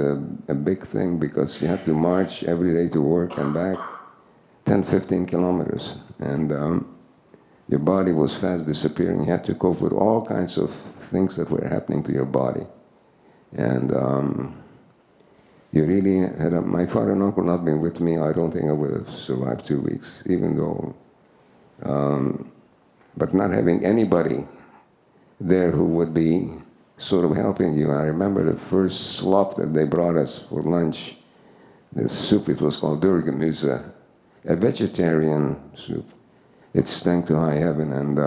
[SPEAKER 7] a big thing because you had to march every day to work and back 10, 15 kilometers. And your body was fast disappearing. You had to cope with all kinds of things that were happening to your body. And you really had my father and uncle not been with me, I don't think I would have survived 2 weeks, even though, but not having anybody there who would be sort of helping you. I remember the first slop that they brought us for lunch, this soup, it was called Durgemüse, a vegetarian soup. It stank to high heaven, and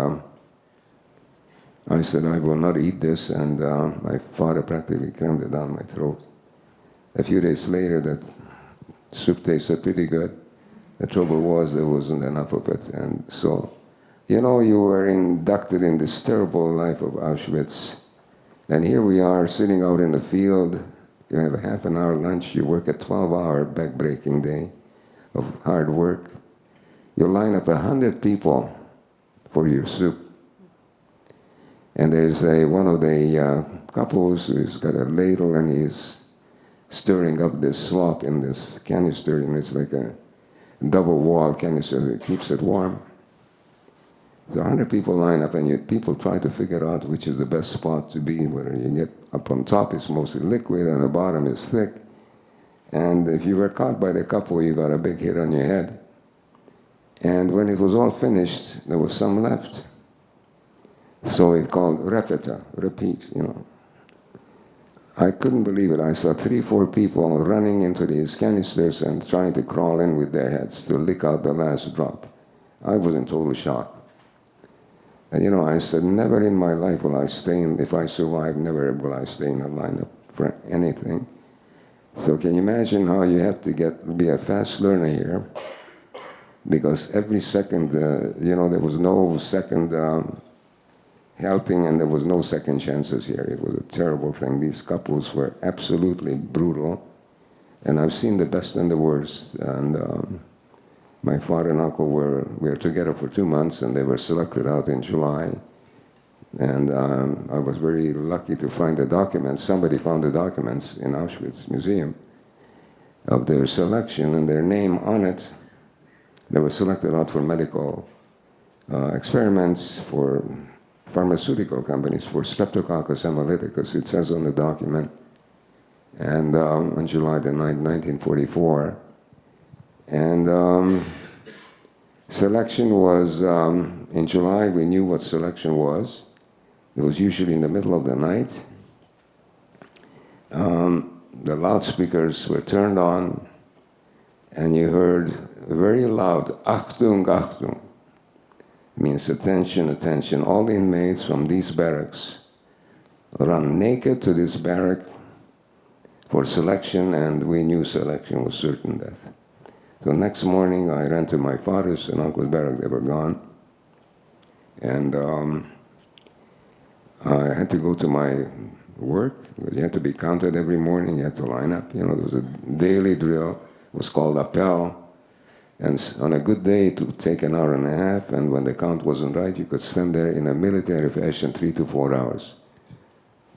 [SPEAKER 7] I said, I will not eat this, and my father practically crammed it down my throat. A few days later, that soup tasted pretty good. The trouble was there wasn't enough of it. And so, you were inducted in this terrible life of Auschwitz. And here we are sitting out in the field. You have a half an hour lunch. You work a 12-hour back-breaking day of hard work. You line up 100 people for your soup. And there's one of the couples who's got a ladle, and he's stirring up this slop in this canister, and it's like a double-wall canister that keeps it warm. So 100 people line up, and people try to figure out which is the best spot to be, whether you get up on top, it's mostly liquid, and the bottom is thick. And if you were caught by the couple, you got a big hit on your head. And when it was all finished, there was some left. So it called repeta, repeat, I couldn't believe it. I saw 3, 4 people running into these canisters and trying to crawl in with their heads to lick out the last drop. I was in total shock. And I said, never in my life will I stay in, if I survive, never will I stay in a lineup for anything. So can you imagine how you have to be a fast learner here? Because every second, there was no second helping, and there was no second chances here. It was a terrible thing. These couples were absolutely brutal, and I've seen the best and the worst. And My father and uncle we were together for 2 months, and they were selected out in July. And I was very lucky to find the documents. Somebody found the documents in Auschwitz Museum of their selection, and their name on it. They were selected out for medical experiments, for pharmaceutical companies, for Streptococcus hemolyticus, it says on the document. And on July the 9th, 1944. And selection was, in July, we knew what selection was. It was usually in the middle of the night. The loudspeakers were turned on, and you heard very loud, Achtung, Achtung. It means attention, attention. All the inmates from these barracks ran naked to this barrack for selection, and we knew selection was certain death. So next morning, I ran to my father's and uncle's barrack. They were gone. And I had to go to my work. You had to be counted every morning. You had to line up. You know, there was a daily drill. It was called appel. And on a good day, it would take an hour and a half. And when the count wasn't right, you could stand there in a military fashion 3 to 4 hours.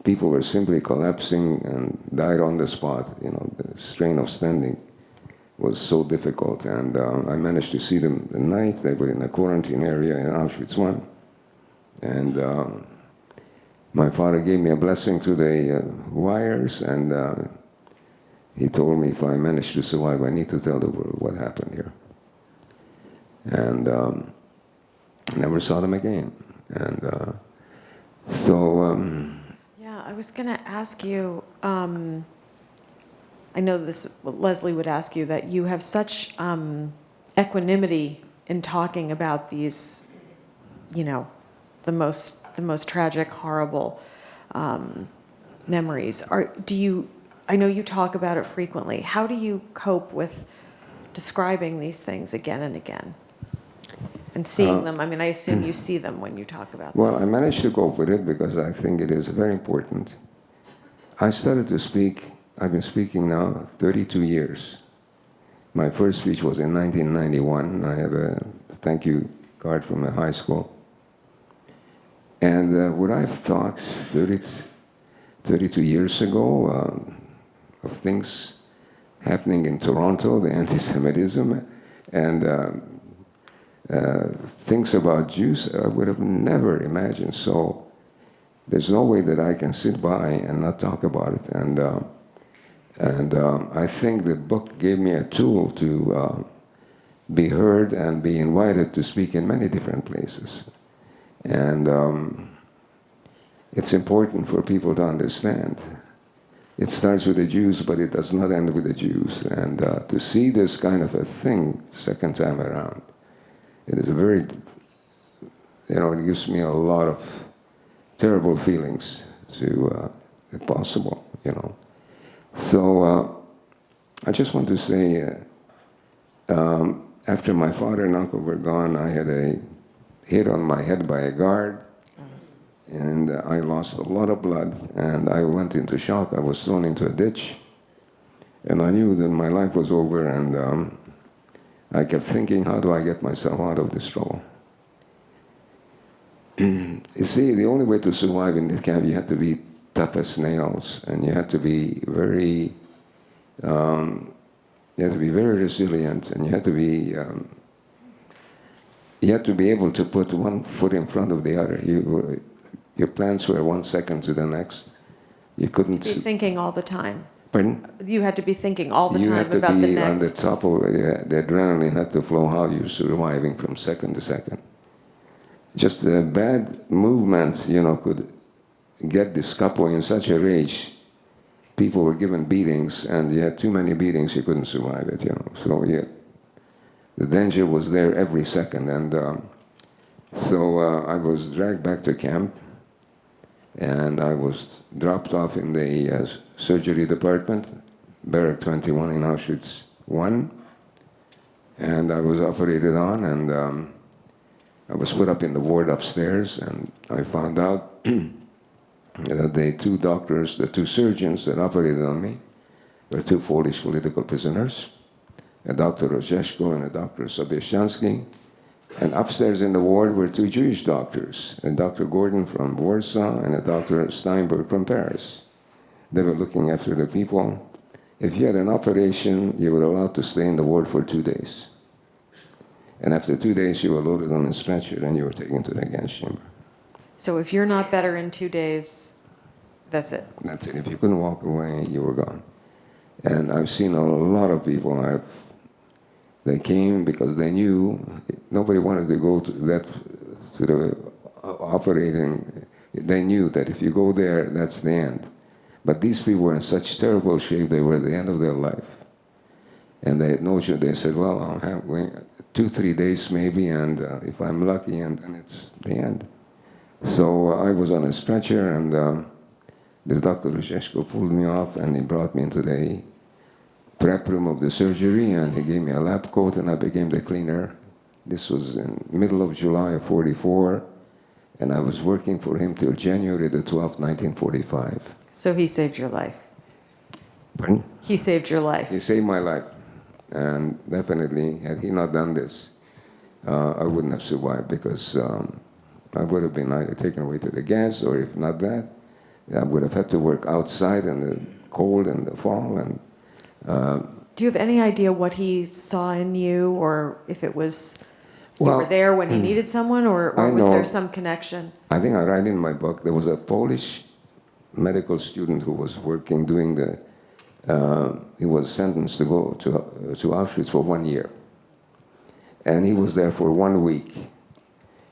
[SPEAKER 7] People were simply collapsing and died on the spot. You know, the strain of standing was so difficult. And I managed to see them at night. They were in a quarantine area in Auschwitz I. And my father gave me a blessing through the wires, and he told me if I managed to survive, I need to tell the world what happened here. And never saw them again. And
[SPEAKER 6] Yeah, I was going to ask you, I know this, Leslie would ask you, that you have such equanimity in talking about these, you know, the most tragic, horrible memories. I know you talk about it frequently. How do you cope with describing these things again and again? And seeing them? I mean, I assume you see them when you talk about them.
[SPEAKER 7] Well, I managed to cope with it because I think it is very important. I started to speak, I've been speaking now 32 years. My first speech was in 1991. I have a thank you card from a high school. And what I've thought 32 years ago of things happening in Toronto, the anti-Semitism, and things about Jews, I would have never imagined. So there's no way that I can sit by and not talk about it. And I think the book gave me a tool to be heard and be invited to speak in many different places. And it's important for people to understand. It starts with the Jews, but it does not end with the Jews. And to see this kind of a thing second time around, it is a very, you know, it gives me a lot of terrible feelings to, if possible, you know. So I just want to say, after my father and uncle were gone, I had a hit on my head by a guard, and I lost a lot of blood, and I went into shock. I was thrown into a ditch, and I knew that my life was over, and I kept thinking, how do I get myself out of this trouble? You see, the only way to survive in this camp, you had to be tough as nails, and you had to be very, resilient, and you had to be able to put one foot in front of the other. Your plans were 1 second to the next. You couldn't
[SPEAKER 6] be thinking all the time.
[SPEAKER 7] Pardon?
[SPEAKER 6] You had to be thinking all the time about the next.
[SPEAKER 7] You had to be on the top of it. The adrenaline had to flow, how you're surviving from second to second. Just a bad movement, you know, could get this couple in such a rage. People were given beatings, and you had too many beatings, you couldn't survive it, you know. So the danger was there every second. And so I was dragged back to camp, and I was dropped off in the surgery department, Barrack 21 in Auschwitz I. And I was operated on, and I was put up in the ward upstairs, and I found out that the two doctors, the two surgeons that operated on me, were two Polish political prisoners. a Dr. Rajsky and a Dr. Sobieszanski. And upstairs in the ward were two Jewish doctors, a Dr. Gordon from Warsaw and a Dr. Steinberg from Paris. They were looking after the people. If you had an operation, you were allowed to stay in the ward for 2 days. And after 2 days, you were loaded on a stretcher and you were taken to the gas chamber.
[SPEAKER 6] So if you're not better in 2 days, that's it.
[SPEAKER 7] That's it. If you couldn't walk away, you were gone. And I've seen a lot of people. They came because they knew nobody wanted to go to the operating. They knew that if you go there, that's the end. But these people were in such terrible shape, they were at the end of their life. And they had no choice. They said, well, I'll have 2-3 days maybe, and if I'm lucky, and it's the end. So I was on a stretcher, and this Dr. Rajsky pulled me off, and he brought me into the prep room of the surgery, and he gave me a lab coat, and I became the cleaner. This was in middle of July of 44, and I was working for him till January the 12th, 1945.
[SPEAKER 6] So he saved your life.
[SPEAKER 7] Pardon?
[SPEAKER 6] He saved your life.
[SPEAKER 7] He saved my life, and definitely, had he not done this, I wouldn't have survived, because I would have been either taken away to the gas, or if not that, I would have had to work outside in the cold and the fall. And
[SPEAKER 6] Do you have any idea what he saw in you, or if it was you
[SPEAKER 7] Well,
[SPEAKER 6] were there when he needed someone, or
[SPEAKER 7] I
[SPEAKER 6] was there
[SPEAKER 7] know.
[SPEAKER 6] some connection?
[SPEAKER 7] I think I write in my book, there was a Polish medical student who was working, doing he was sentenced to go to Auschwitz for 1 year. And he was there for 1 week.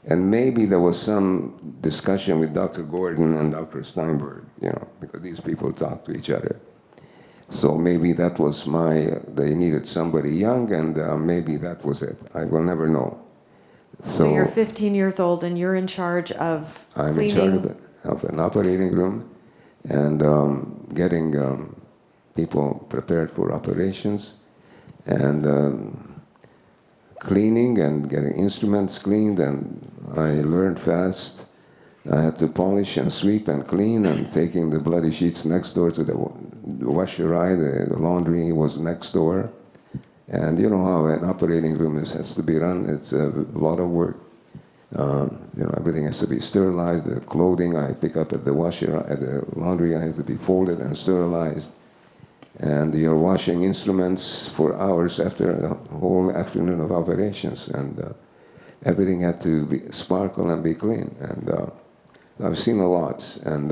[SPEAKER 7] And maybe there was some discussion with Dr. Gordon and Dr. Steinberg, because these people talk to each other. So maybe that was they needed somebody young, and maybe that was it. I will never know.
[SPEAKER 6] So you're 15 years old, and you're in charge of
[SPEAKER 7] I'm
[SPEAKER 6] cleaning.
[SPEAKER 7] in charge of an operating room and getting people prepared for operations, and cleaning and getting instruments cleaned. And I learned fast. I had to polish and sweep and clean, and taking the bloody sheets next door to the washerai. The laundry was next door. And you know how an operating room has to be run. It's a lot of work. Everything has to be sterilized. The clothing I pick up at the laundry has to be folded and sterilized. And you're washing instruments for hours after a whole afternoon of operations. And everything had to be sparkle and be clean. And I've seen a lot. And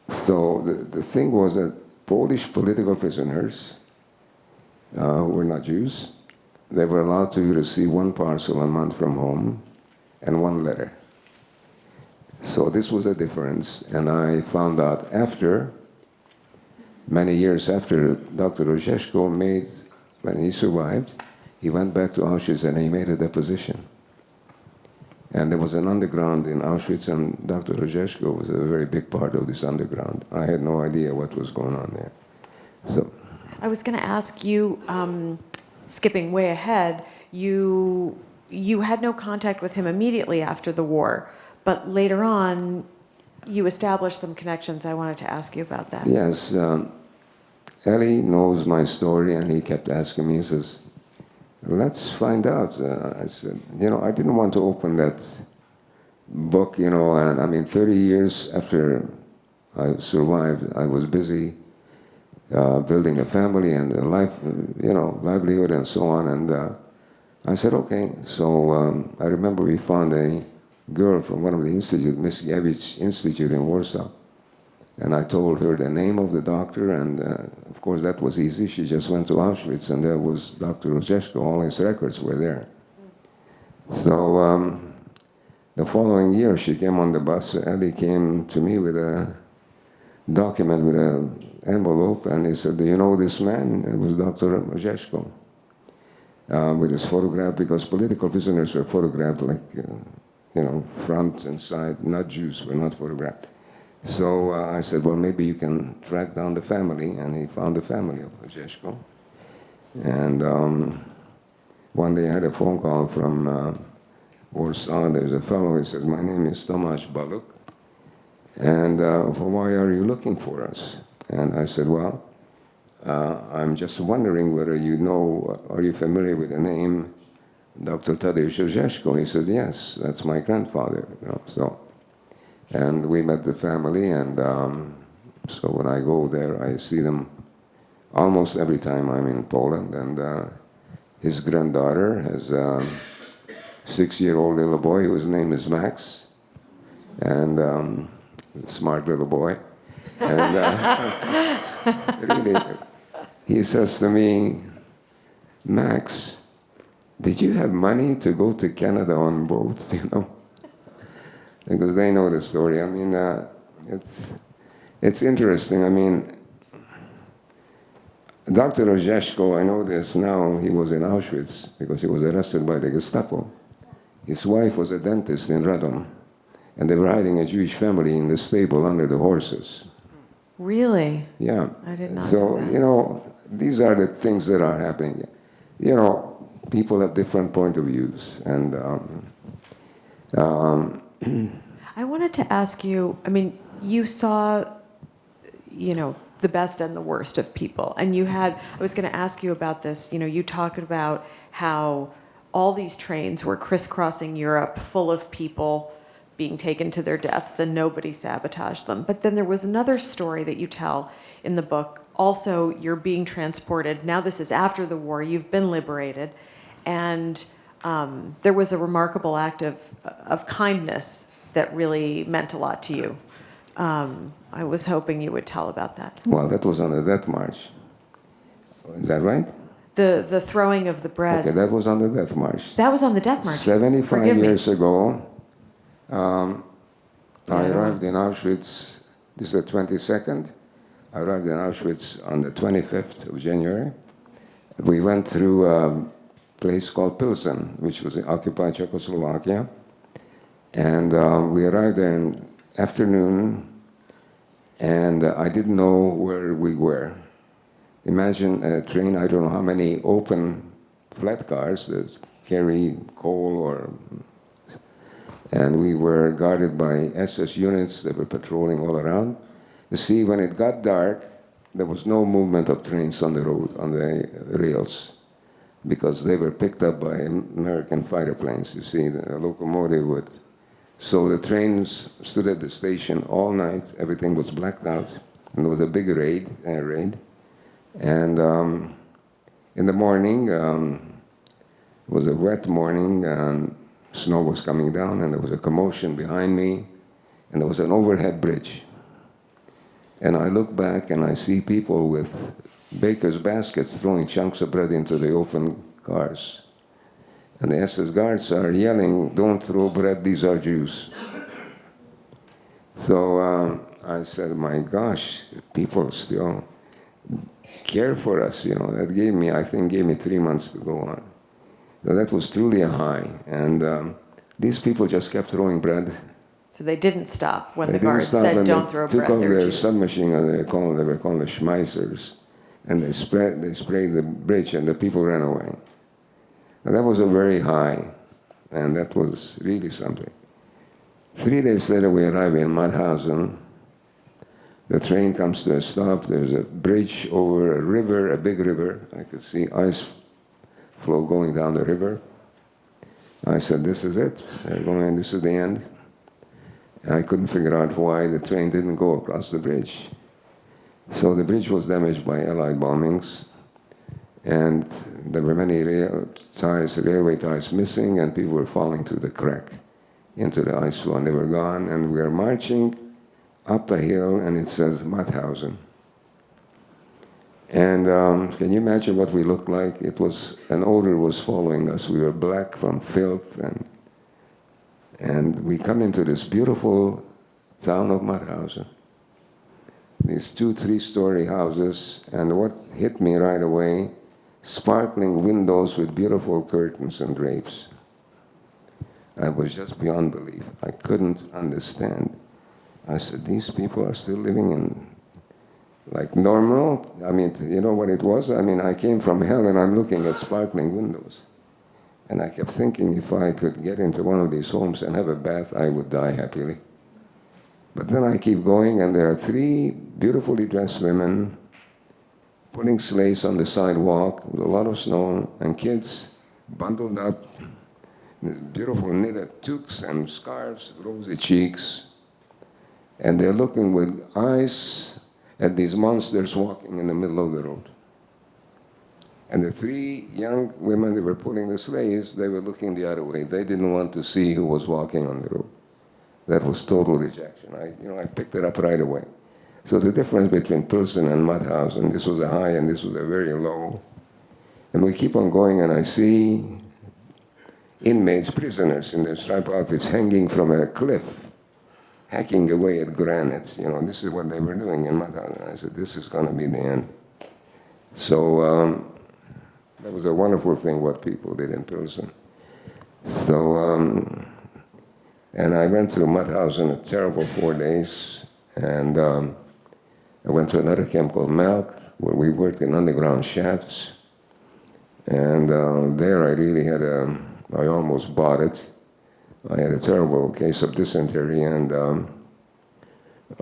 [SPEAKER 7] so the thing was that Polish political prisoners who were not Jews, they were allowed to receive 1 parcel a month from home and 1 letter. So this was a difference, and I found out many years after, Dr. Rajsky when he survived, he went back to Auschwitz and he made a deposition. And there was an underground in Auschwitz, and Dr. Rajsky was a very big part of this underground. I had no idea what was going on there. So,
[SPEAKER 6] I was going to ask you, skipping way ahead, you had no contact with him immediately after the war, but later on, you established some connections. I wanted to ask you about that.
[SPEAKER 7] yes, Ellie knows my story, and he kept asking me, he says, let's find out. I said, I didn't want to open that book, and I mean, 30 years after I survived, I was busy building a family and a life, livelihood and so on. And I said, okay. So I remember we found a girl from one of the institutes, Mickiewicz Institute in Warsaw. And I told her the name of the doctor, and of course that was easy. She just went to Auschwitz, and there was Dr. Rajsky, all his records were there. So the following year she came on the bus. Ellie came to me with a document, with an envelope, and he said, do you know this man? It was Dr. Rajsky, with his photograph, because political prisoners were photographed like, front and side. Not Jews were not photographed. So I said, well, maybe you can track down the family, and he found the family of Rajsky. And one day I had a phone call from Warsaw. There's a fellow, he says, my name is Tomasz Baluk, and why are you looking for us? And I said, well, I'm just wondering whether you know, are you familiar with the name Dr. Tadeusz Rajsky? He said, yes, that's my grandfather. And we met the family, and so when I go there, I see them almost every time I'm in Poland. And his granddaughter has a 6-year-old little boy whose name is Max, and a smart little boy. And really, he says to me, Max, did you have money to go to Canada on boat, Because they know the story. I mean, it's interesting. I mean, Dr. Rajsky, I know this now, he was in Auschwitz because he was arrested by the Gestapo. His wife was a dentist in Radom, and they were hiding a Jewish family in the stable under the horses.
[SPEAKER 6] Really?
[SPEAKER 7] Yeah.
[SPEAKER 6] I did not
[SPEAKER 7] So,
[SPEAKER 6] know that.
[SPEAKER 7] these are the things that are happening. People have different point of views. And
[SPEAKER 6] I wanted to ask you, I mean, you saw, the best and the worst of people. And I was going to ask you about this, you talked about how all these trains were crisscrossing Europe full of people being taken to their deaths and nobody sabotaged them. But then there was another story that you tell in the book. Also, you're being transported. Now this is after the war. You've been liberated. And there was a remarkable act of kindness that really meant a lot to you. I was hoping you would tell about that.
[SPEAKER 7] well, that was on the Death March. Is that right?
[SPEAKER 6] The throwing of the bread.
[SPEAKER 7] Okay, that was on the Death March.
[SPEAKER 6] That was on the Death March.
[SPEAKER 7] 75
[SPEAKER 6] Forgive me.
[SPEAKER 7] years ago, I arrived in Auschwitz. This is the 22nd. I arrived in Auschwitz on the 25th of January. We went through a place called Pilsen, which was in occupied Czechoslovakia. And we arrived there in afternoon, and I didn't know where we were. Imagine a train, I don't know how many open flat cars that carry coal and we were guarded by SS units that were patrolling all around. You see, when it got dark, there was no movement of trains on the road, on the rails, because they were picked up by American fighter planes. You see, the locomotive would. So the trains stood at the station all night. Everything was blacked out, and there was a big raid. And in the morning, it was a wet morning, and snow was coming down, and there was a commotion behind me, and there was an overhead bridge. And I look back, and I see people with baker's baskets throwing chunks of bread into the open cars. And the SS guards are yelling, "Don't throw bread, these are Jews." So I said, my gosh, people still care for us, That gave me 3 months to go on. So that was truly a high. And these people just kept throwing bread.
[SPEAKER 6] So they didn't stop when
[SPEAKER 7] They
[SPEAKER 6] the
[SPEAKER 7] didn't
[SPEAKER 6] guards
[SPEAKER 7] stop,
[SPEAKER 6] said,
[SPEAKER 7] and
[SPEAKER 6] "Don't
[SPEAKER 7] they
[SPEAKER 6] throw
[SPEAKER 7] took
[SPEAKER 6] bread."
[SPEAKER 7] off
[SPEAKER 6] They're
[SPEAKER 7] their
[SPEAKER 6] Jews.
[SPEAKER 7] submachine gun, they were called the Schmeissers, and they sprayed the bridge, and the people ran away. And that was a very high, and that was really something. 3 days later, we arrive in Mauthausen. The train comes to a stop. There's a bridge over a river, a big river. I could see ice flow going down the river. I said, "This is it. They're going. This is the end." And I couldn't figure out why the train didn't go across the bridge. So the bridge was damaged by Allied bombings, and there were many railway ties missing, and people were falling through the crack into the ice floe, and they were gone. And we are marching up a hill, and it says Mauthausen. And can you imagine what we looked like? An odor was following us. We were black from filth, and we come into this beautiful town of Mauthausen. These 2 3-story houses, and what hit me right away, sparkling windows with beautiful curtains and drapes. I was just beyond belief. I couldn't understand. I said, these people are still living in like normal? I mean, you know what it was? I mean, I came from hell and I'm looking at sparkling windows. And I kept thinking if I could get into one of these homes and have a bath, I would die happily. But then I keep going, and there are 3 beautifully dressed women putting sleighs on the sidewalk with a lot of snow, and kids bundled up, beautiful knitted toques and scarves, rosy cheeks, and they're looking with eyes at these monsters walking in the middle of the road. And the three young women that were pulling the sleighs, they were looking the other way. They didn't want to see who was walking on the road. That was total rejection. I picked it up right away. So the difference between Pilsen and Mauthausen, this was a high and this was a very low. And we keep on going, and I see inmates, prisoners in their striped outfits hanging from a cliff, hacking away at granite. This is what they were doing in Mauthausen. I said, this is going to be the end. So that was a wonderful thing what people did in Pilsen. So, and I went through Mauthausen, a terrible 4 days, and I went to another camp called Melk, where we worked in underground shafts. And there I really had I almost bought it. I had a terrible case of dysentery, and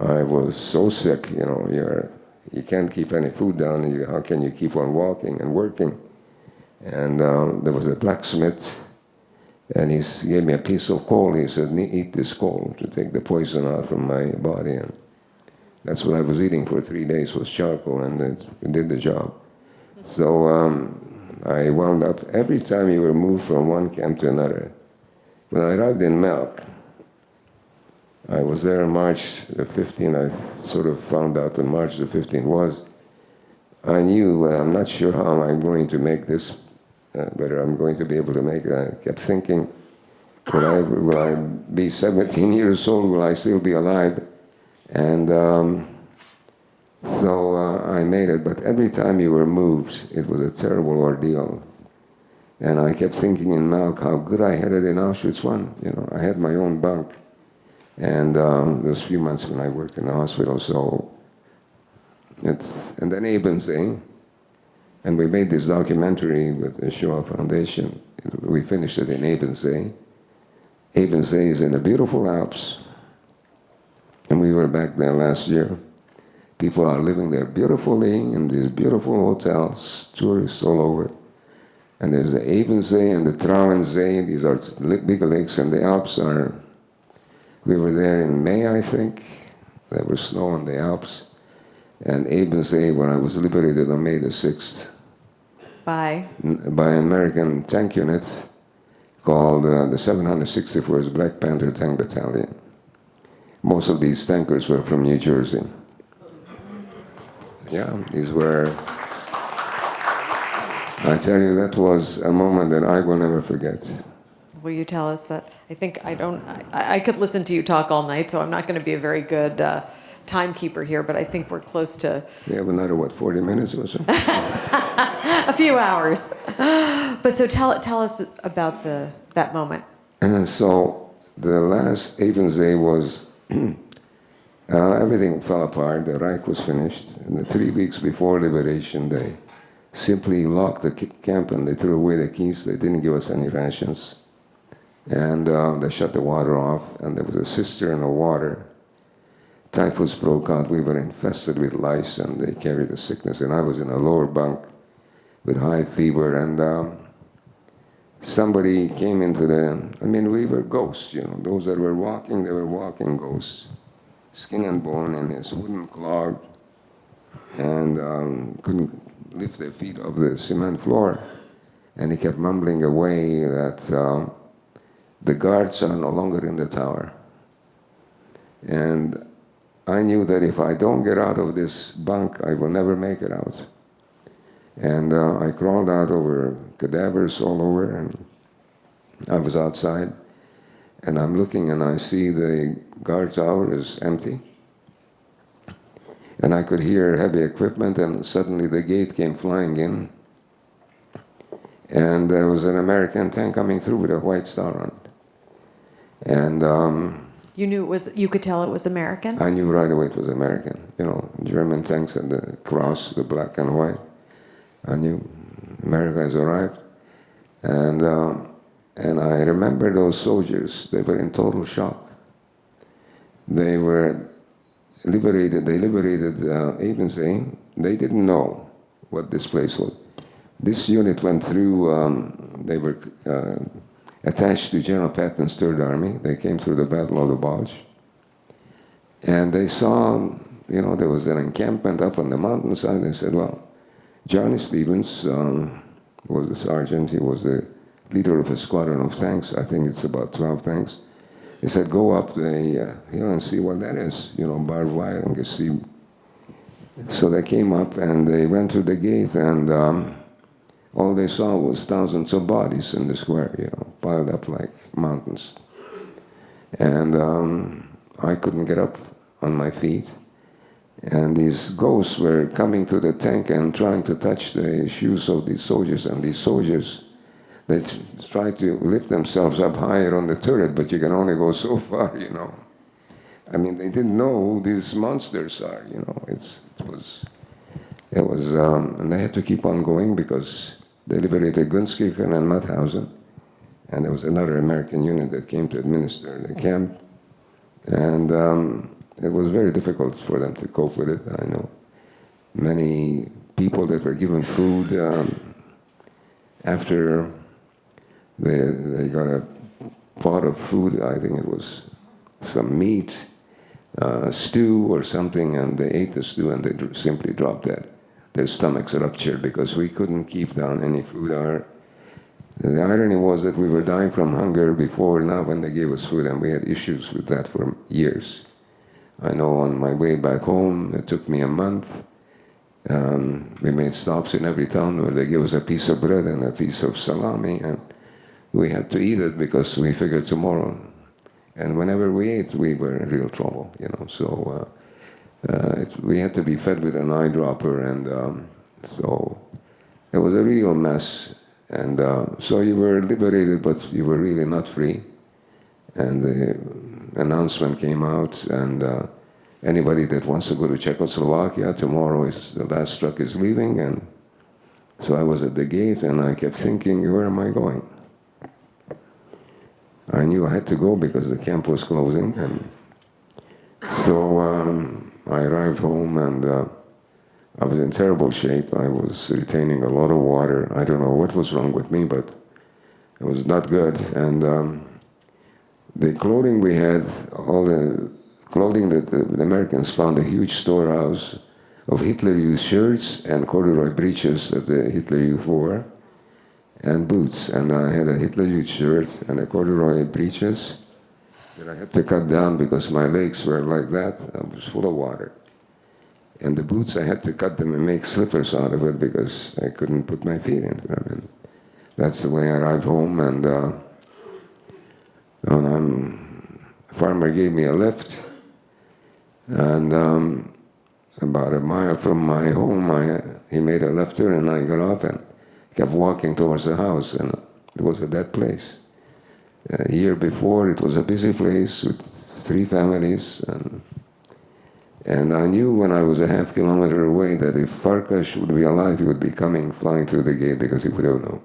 [SPEAKER 7] I was so sick, you can't keep any food down, and how can you keep on walking and working? And there was a blacksmith, and he gave me a piece of coal. He said, eat this coal to take the poison out from my body. And that's what I was eating for 3 days, was charcoal, and it did the job. So I wound up, every time you were moved from one camp to another. When I arrived in Melk, I was there on March the 15th. I sort of found out when March the 15th was. I knew, I'm not sure how I'm going to make this, whether I'm going to be able to make it. I kept thinking, will I be 17 years old? Will I still be alive? And so I made it. But every time you were moved, it was a terrible ordeal. And I kept thinking in Melk how good I had it in Auschwitz I. I had my own bunk. And those few months when I worked in the hospital, so and then Ebensee, and we made this documentary with the Shoah Foundation. We finished it in Ebensee. Ebensee is in the beautiful Alps, and we were back there last year. People are living there beautifully in these beautiful hotels, tourists all over. And there's the Ebensee and the Trauensee. These are big lakes, and the Alps are. We were there in May, I think. There was snow on the Alps. And Ebensee, when I was liberated on May the 6th. By an American tank unit called the 764th Black Panther Tank Battalion. Most of these tankers were from New Jersey. Yeah, these were... I tell you, that was a moment that I will never forget.
[SPEAKER 6] Will you tell us that? I could listen to you talk all night, so I'm not going to be a very good timekeeper here, but I think we're close to...
[SPEAKER 7] We have another, 40 minutes or so?
[SPEAKER 6] A few hours. But so tell us about that moment.
[SPEAKER 7] So the last Ebensee was... everything fell apart. The Reich was finished. And the 3 weeks before Liberation Day, simply locked the camp and they threw away the keys. They didn't give us any rations. And they shut the water off, and there was a cistern of water. Typhus broke out. We were infested with lice, and they carried the sickness. And I was in a lower bunk with high fever, and somebody came into we were ghosts, Those that were walking, they were walking ghosts. Skin and bone in his wooden clog, and couldn't lift their feet off the cement floor. And he kept mumbling away that the guards are no longer in the tower. And I knew that if I don't get out of this bunk, I will never make it out. And I crawled out over cadavers all over, and I was outside. And I'm looking, and I see the guard tower is empty. And I could hear heavy equipment, and suddenly the gate came flying in. And there was an American tank coming through with a white star on it. And
[SPEAKER 6] you knew you could tell it was American?
[SPEAKER 7] I knew right away it was American. German tanks had the cross, the black and white. I knew America has arrived. And I remember those soldiers. They were in total shock. They were liberated. They liberated Ebensee. They didn't know what this place was. This unit went through, they were attached to General Patton's Third Army. They came through the Battle of the Bulge. And they saw, there was an encampment up on the mountainside. They said, well, Johnny Stevens was the sergeant. He was the leader of a squadron of tanks. I think it's about 12 tanks. He said, go up the hill and see what that is, barbed wire, and just see. So they came up and they went to the gate, and all they saw was thousands of bodies in the square, piled up like mountains. And I couldn't get up on my feet. And these ghosts were coming to the tank and trying to touch the shoes of these soldiers. And these soldiers, they tried to lift themselves up higher on the turret, but you can only go so far, I mean, they didn't know who these monsters are, It was, and they had to keep on going because they liberated Gunskirchen and Mauthausen. And there was another American unit that came to administer the camp. And it was very difficult for them to cope with it. I know many people that were given food after they got a pot of food. I think it was some meat, stew or something, and they ate the stew and they simply dropped dead. Their stomachs ruptured because we couldn't keep down any food. The irony was that we were dying from hunger before now when they gave us food, and we had issues with that for years. I know on my way back home, it took me a month. We made stops in every town where they gave us a piece of bread and a piece of salami, and we had to eat it because we figured tomorrow. And whenever we ate, we were in real trouble, So we had to be fed with an eyedropper, and so it was a real mess. And so you were liberated, but you were really not free. And the announcement came out, and anybody that wants to go to Czechoslovakia, tomorrow is the last truck is leaving. And so I was at the gate, and I kept thinking, where am I going? I knew I had to go because the camp was closing. And so I arrived home, and I was in terrible shape. I was retaining a lot of water. I don't know what was wrong with me, but it was not good. And the clothing we had, all the clothing that the Americans found, a huge storehouse of Hitler Youth shirts and corduroy breeches that the Hitler Youth wore, and boots. And I had a Hitler Youth shirt and a corduroy breeches that I had to cut down because my legs were like that. I was full of water. And the boots, I had to cut them and make slippers out of it because I couldn't put my feet into them. And that's the way I arrived home, and a farmer gave me a lift, and about a mile from my home, he made a left turn, and I got off and kept walking towards the house, and it was a dead place. A year before, it was a busy place with 3 families, and I knew when I was a half kilometer away that if Farkas would be alive, he would be coming, flying through the gate because he would have known.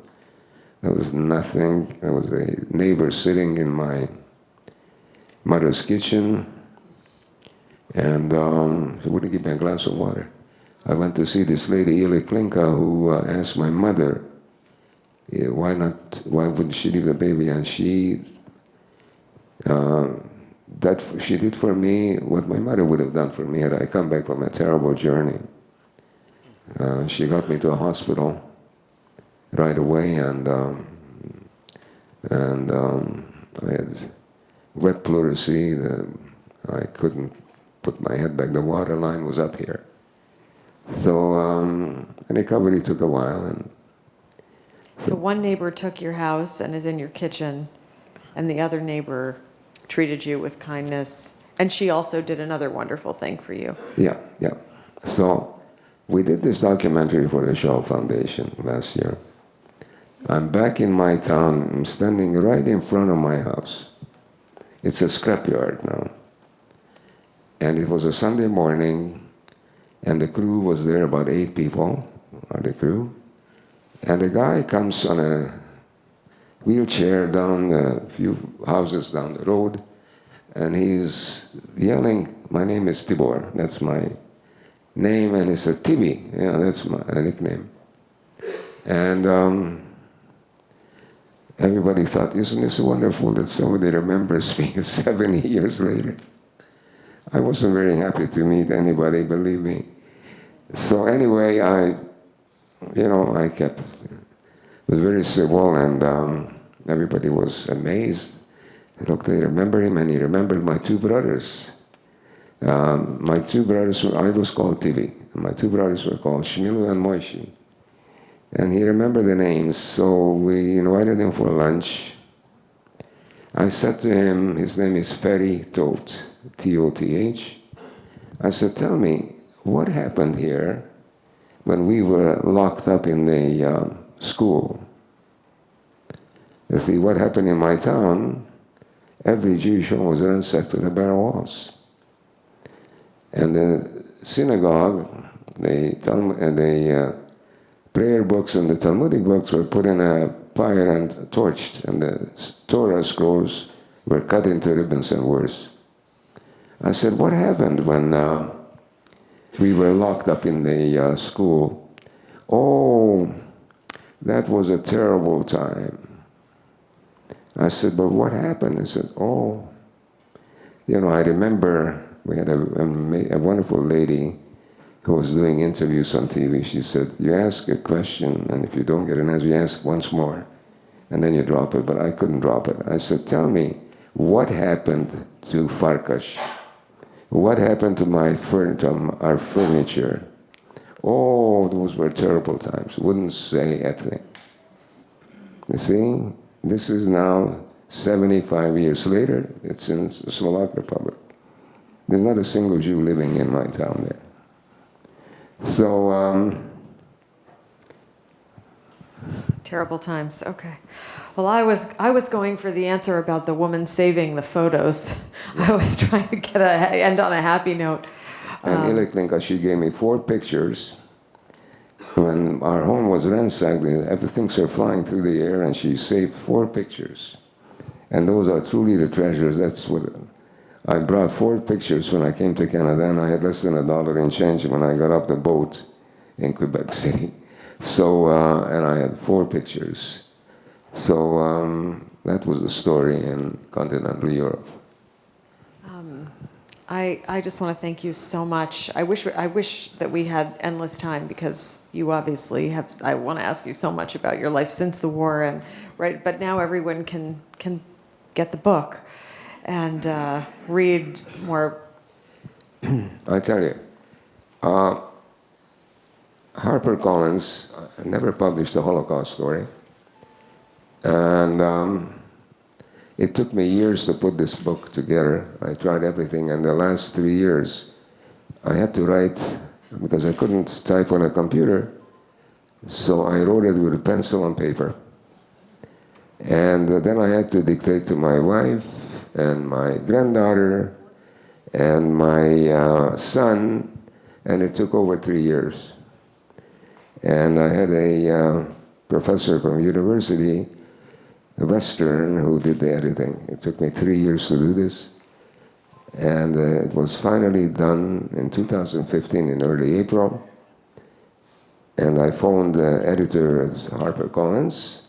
[SPEAKER 7] There was nothing. There was a neighbor sitting in my mother's kitchen, and she wouldn't give me a glass of water. I went to see this lady, Ellie, who asked my mother, why wouldn't she leave the baby? And she did for me what my mother would have done for me had I come back from a terrible journey. She got me to a hospital right away, and I had wet pleurisy. I couldn't put my head back. The water line was up here. So recovery took a while. And
[SPEAKER 6] So one neighbor took your house and is in your kitchen, and the other neighbor treated you with kindness, and she also did another wonderful thing for you.
[SPEAKER 7] Yeah. So we did this documentary for the Shoah Foundation last year. I'm back in my town. I'm standing right in front of my house. It's a scrapyard now. And it was a Sunday morning, and the crew was there, about 8 people are the crew. And the guy comes on a wheelchair down a few houses down the road, and he's yelling, my name is Tibor, that's my name, and he said, Tibi. Yeah, that's my nickname. And everybody thought, isn't this wonderful that somebody remembers me 70 years later? I wasn't very happy to meet anybody, believe me. So anyway, I kept, it was very civil, and everybody was amazed. Look, they remember him, and he remembered my two brothers. My two brothers, I was called Tibi. My two brothers were called Shmilu and Moishi. And he remembered the names, so we invited him for lunch. I said to him, his name is Ferry Toth, T-O-T-H. I said, tell me, what happened here when we were locked up in the school? You see, what happened in my town, every Jewish home was ransacked to the bare walls. And the synagogue, the prayer books and the Talmudic books were put in a fire and torched, and the Torah scrolls were cut into ribbons and worse. I said, what happened when we were locked up in the school? Oh, that was a terrible time. I said, but what happened? He said, oh, I remember we had a wonderful lady who was doing interviews on TV. She said, you ask a question, and if you don't get an answer, you ask once more, and then you drop it. But I couldn't drop it. I said, tell me, what happened to Farkash? What happened to our furniture? Oh, those were terrible times. Wouldn't say a thing. You see, this is now 75 years later. It's in the Slovak Republic. There's not a single Jew living in my town there. So,
[SPEAKER 6] Terrible times. Okay. Well, I was going for the answer about the woman saving the photos. I was trying to end on a happy note.
[SPEAKER 7] And Iliklinka, she gave me 4 pictures. When our home was ransacked, things were flying through the air, and she saved 4 pictures. And those are truly the treasures. That's what I brought 4 pictures when I came to Canada, and I had less than $1 in change when I got off the boat in Quebec City. So, and I had 4 pictures. So that was the story in continental Europe.
[SPEAKER 6] I just want to thank you so much. I wish that we had endless time, because you obviously have. I want to ask you so much about your life since the war, and right. But now everyone can get the book and read more.
[SPEAKER 7] I tell you, Harper Collins never published a Holocaust story, and it took me years to put this book together. I tried everything, and the last 3 years I had to write because I couldn't type on a computer, so I wrote it with a pencil and paper. And then I had to dictate to my wife and my granddaughter and my son, and it took over 3 years. And I had a professor from university, a Western, who did the editing. It took me 3 years to do this. And it was finally done in 2015 in early April. And I phoned the editor at Harper Collins,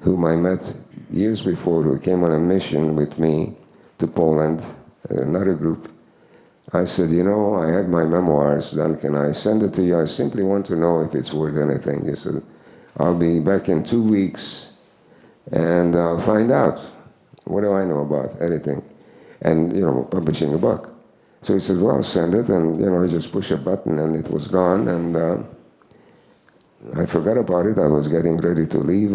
[SPEAKER 7] whom I met years before, who came on a mission with me to Poland, another group. I said, I have my memoirs done. Can I send it to you? I simply want to know if it's worth anything. He said, I'll be back in 2 weeks, and I'll find out. What do I know about editing and, publishing a book? So he said, well, send it. And, I just push a button, and it was gone. And I forgot about it. I was getting ready to leave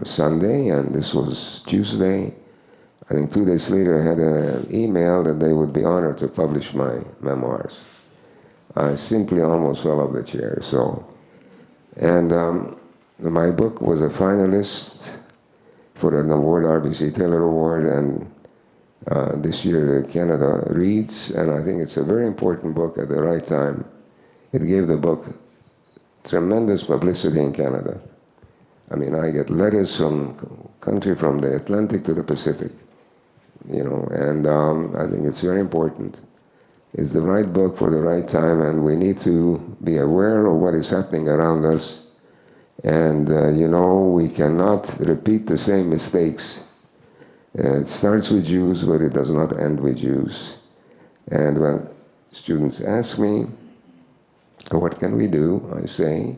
[SPEAKER 7] Sunday, and this was Tuesday. I think 2 days later, I had an email that they would be honored to publish my memoirs. I simply almost fell off the chair. And my book was a finalist for an award, RBC Taylor Award, and this year Canada Reads, and I think it's a very important book at the right time. It gave the book tremendous publicity in Canada. I mean, I get letters from country from the Atlantic to the Pacific, and I think it's very important It's the right book for the right time, and we need to be aware of what is happening around us. And, we cannot repeat the same mistakes. It starts with Jews, but it does not end with Jews. And when students ask me, what can we do? I say,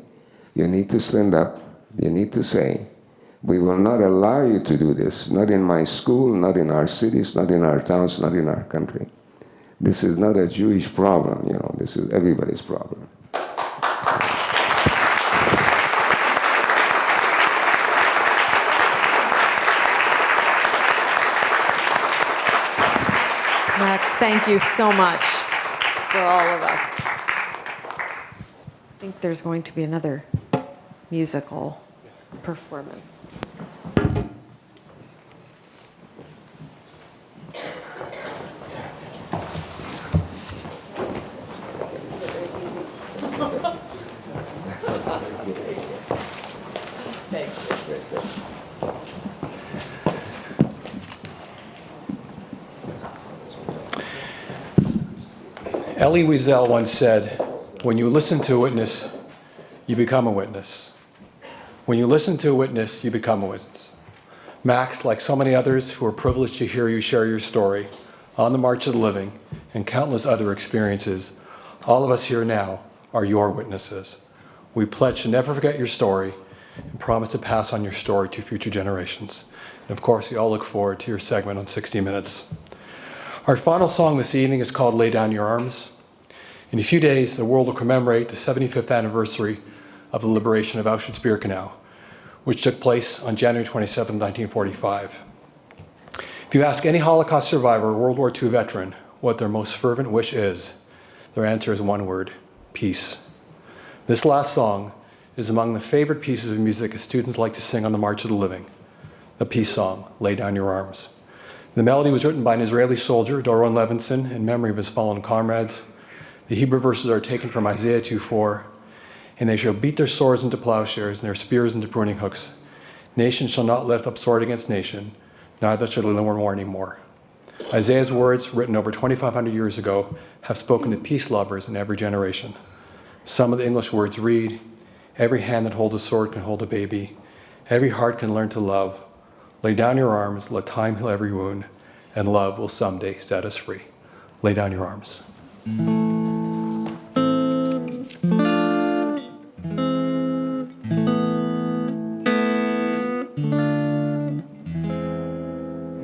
[SPEAKER 7] you need to stand up. You need to say, we will not allow you to do this, not in my school, not in our cities, not in our towns, not in our country. This is not a Jewish problem, this is everybody's problem.
[SPEAKER 6] Max, thank you so much for all of us. I think there's going to be another musical performance.
[SPEAKER 4] Elie Wiesel once said, when you listen to a witness, you become a witness. When you listen to a witness, you become a witness. Max, like so many others who are privileged to hear you share your story on the March of the Living and countless other experiences, all of us here now are your witnesses. We pledge to never forget your story and promise to pass on your story to future generations. And of course, we all look forward to your segment on 60 Minutes. Our final song this evening is called Lay Down Your Arms. In a few days, the world will commemorate the 75th anniversary of the liberation of Auschwitz-Birkenau, which took place on January 27, 1945. If you ask any Holocaust survivor or World War II veteran what their most fervent wish is, their answer is one word: peace. This last song is among the favorite pieces of music students like to sing on the March of the Living, the peace song, Lay Down Your Arms. The melody was written by an Israeli soldier, Doron Levinson, in memory of his fallen comrades. The Hebrew verses are taken from Isaiah 2:4, and they shall beat their swords into plowshares and their spears into pruning hooks. Nation shall not lift up sword against nation, neither shall they learn war anymore. Isaiah's words, written over 2,500 years ago, have spoken to peace lovers in every generation. Some of the English words read, every hand that holds a sword can hold a baby. Every heart can learn to love. Lay down your arms, let time heal every wound, and love will someday set us free. Lay down your arms.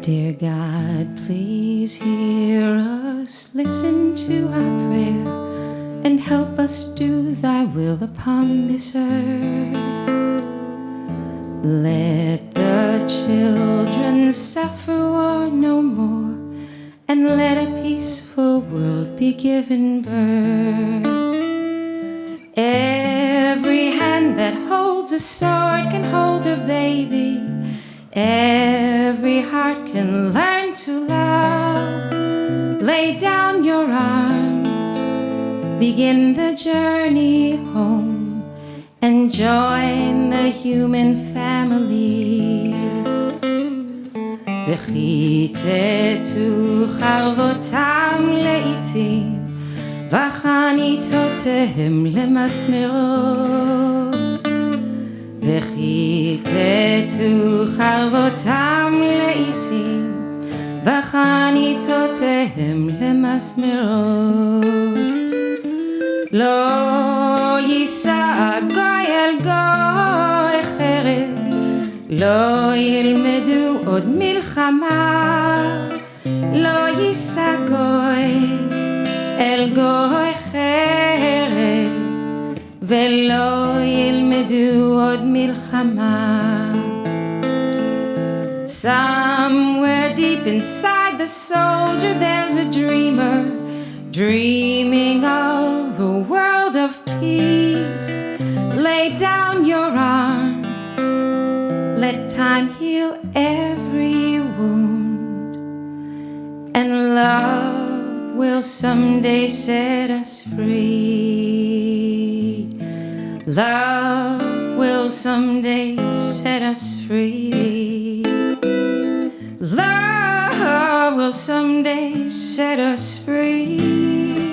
[SPEAKER 3] Dear God, please hear us, listen to our prayer, and help us do thy will upon this earth. Let the children suffer war no more, and let a peaceful world be given birth. Every hand that holds a sword can hold a baby. Every heart can learn to love. Lay down your arms, begin the journey home, and join the human family. וכיתתו חרבותם לעתים, וחניתותיהם למסמרות. וכיתתו חרבותם לעתים, וחניתותיהם למסמרות. לא יישא גוי אל גוי חרב, לא ילמדו עוד מלחמה. לא יישא גוי אל גוי חרב, ולא ילמדו עוד מלחמה. Somewhere deep inside the soldier there's a dreamer, dreaming of a world of peace. Lay down your arms, let time heal every wound, and love will someday set us free. Love will someday set us free. Love will someday set us free.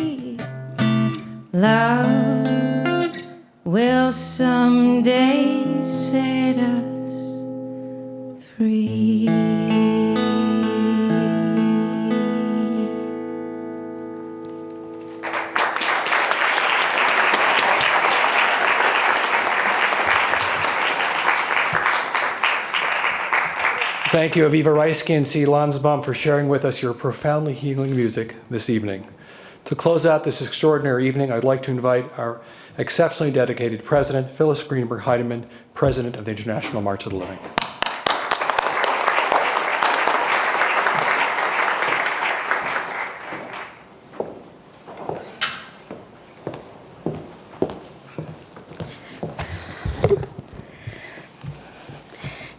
[SPEAKER 8] Love will someday set us free.
[SPEAKER 4] Thank you, Aviva Rajsky and C. Landsbaum, for sharing with us your profoundly healing music this evening. To close out this extraordinary evening, I'd like to invite our exceptionally dedicated president, Phyllis Greenberg Heideman, president of the International March of the Living.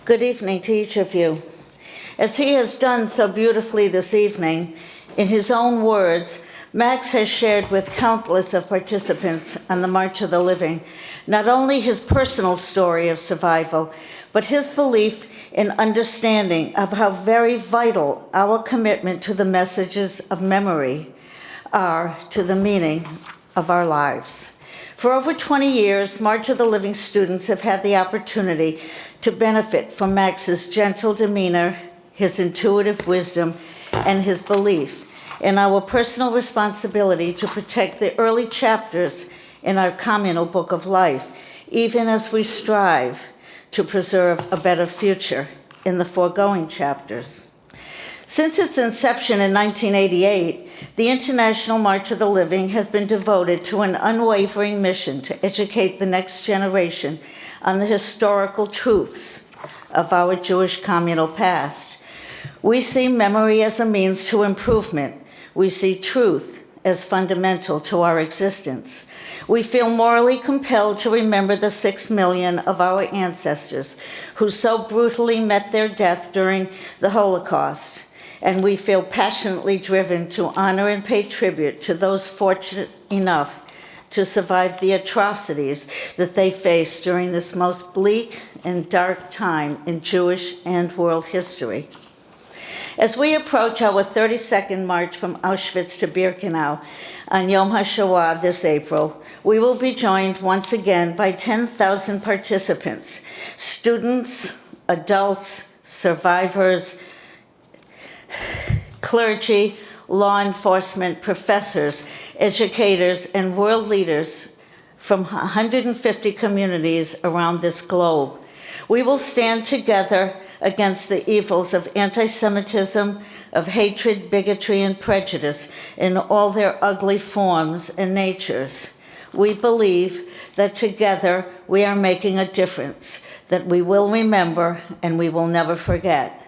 [SPEAKER 9] Good evening to each of you. As he has done so beautifully this evening, in his own words, Max has shared with countless of participants on the March of the Living not only his personal story of survival, but his belief in understanding of how very vital our commitment to the messages of memory are to the meaning of our lives. For over 20 years, March of the Living students have had the opportunity to benefit from Max's gentle demeanor, his intuitive wisdom, and his belief in our personal responsibility to protect the early chapters in our communal book of life, even as we strive to preserve a better future in the foregoing chapters. Since its inception in 1988, the International March of the Living has been devoted to an unwavering mission to educate the next generation on the historical truths of our Jewish communal past. We see memory as a means to improvement. We see truth as fundamental to our existence. We feel morally compelled to remember the 6 million of our ancestors who so brutally met their death during the Holocaust. And we feel passionately driven to honor and pay tribute to those fortunate enough to survive the atrocities that they faced during this most bleak and dark time in Jewish and world history. As we approach our 32nd march from Auschwitz to Birkenau on Yom HaShoah this April, we will be joined once again by 10,000 participants, students, adults, survivors, clergy, law enforcement, professors, educators, and world leaders from 150 communities around this globe. We will stand together against the evils of anti-Semitism, of hatred, bigotry, and prejudice in all their ugly forms and natures. We believe that together we are making a difference, that we will remember and we will never forget.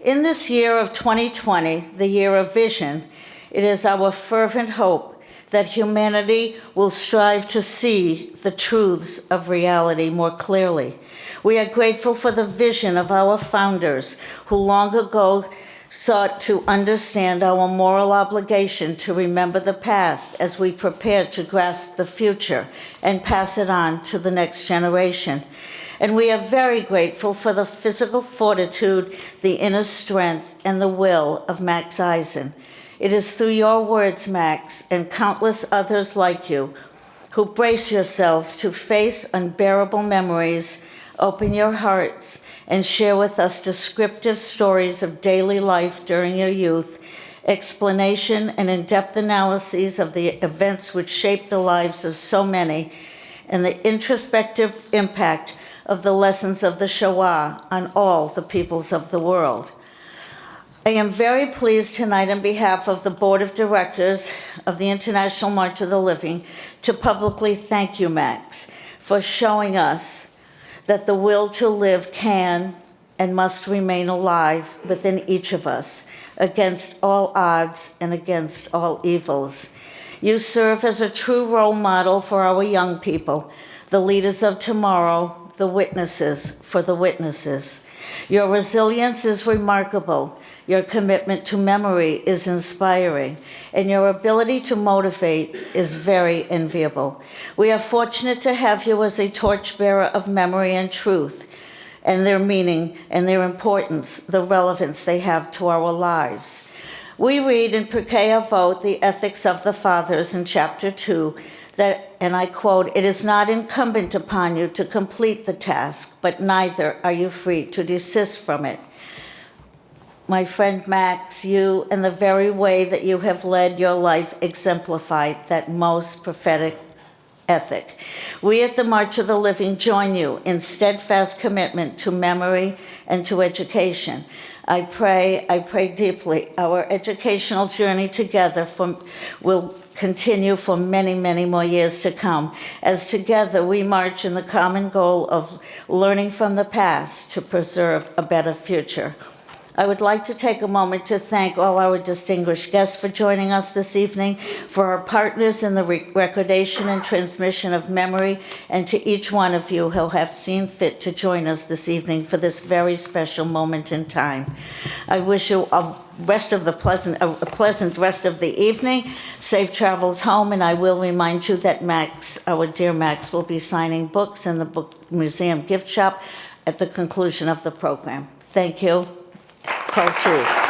[SPEAKER 9] In this year of 2020, the year of vision, it is our fervent hope that humanity will strive to see the truths of reality more clearly. We are grateful for the vision of our founders who long ago sought to understand our moral obligation to remember the past as we prepare to grasp the future and pass it on to the next generation. And we are very grateful for the physical fortitude, the inner strength, and the will of Max Eisen. It is through your words, Max, and countless others like you, who brace yourselves to face unbearable memories, open your hearts, and share with us descriptive stories of daily life during your youth, explanation and in-depth analyses of the events which shaped the lives of so many, and the introspective impact of the lessons of the Shoah on all the peoples of the world. I am very pleased tonight on behalf of the Board of Directors of the International March of the Living to publicly thank you, Max, for showing us that the will to live can and must remain alive within each of us against all odds and against all evils. You serve as a true role model for our young people, the leaders of tomorrow, the witnesses for the witnesses. Your resilience is remarkable. Your commitment to memory is inspiring, and your ability to motivate is very enviable. We are fortunate to have you as a torchbearer of memory and truth, and their meaning and their importance, the relevance they have to our lives. We read in Pirkei Avot, the Ethics of the Fathers, in chapter 2, that, and I quote, "It is not incumbent upon you to complete the task, but neither are you free to desist from it." My friend Max, you and the very way that you have led your life exemplify that most prophetic ethic. We at the March of the Living join you in steadfast commitment to memory and to education. I pray deeply our educational journey together will continue for many, many more years to come, as together we march in the common goal of learning from the past to preserve a better future. I would like to take a moment to thank all our distinguished guests for joining us this evening, for our partners in the recordation and transmission of memory, and to each one of you who have seen fit to join us this evening for this very special moment in time. I wish you a pleasant rest of the evening, safe travels home, and I will remind you that Max, our dear Max, will be signing books in the Book Museum gift shop at the conclusion of the program. Thank you. Culture.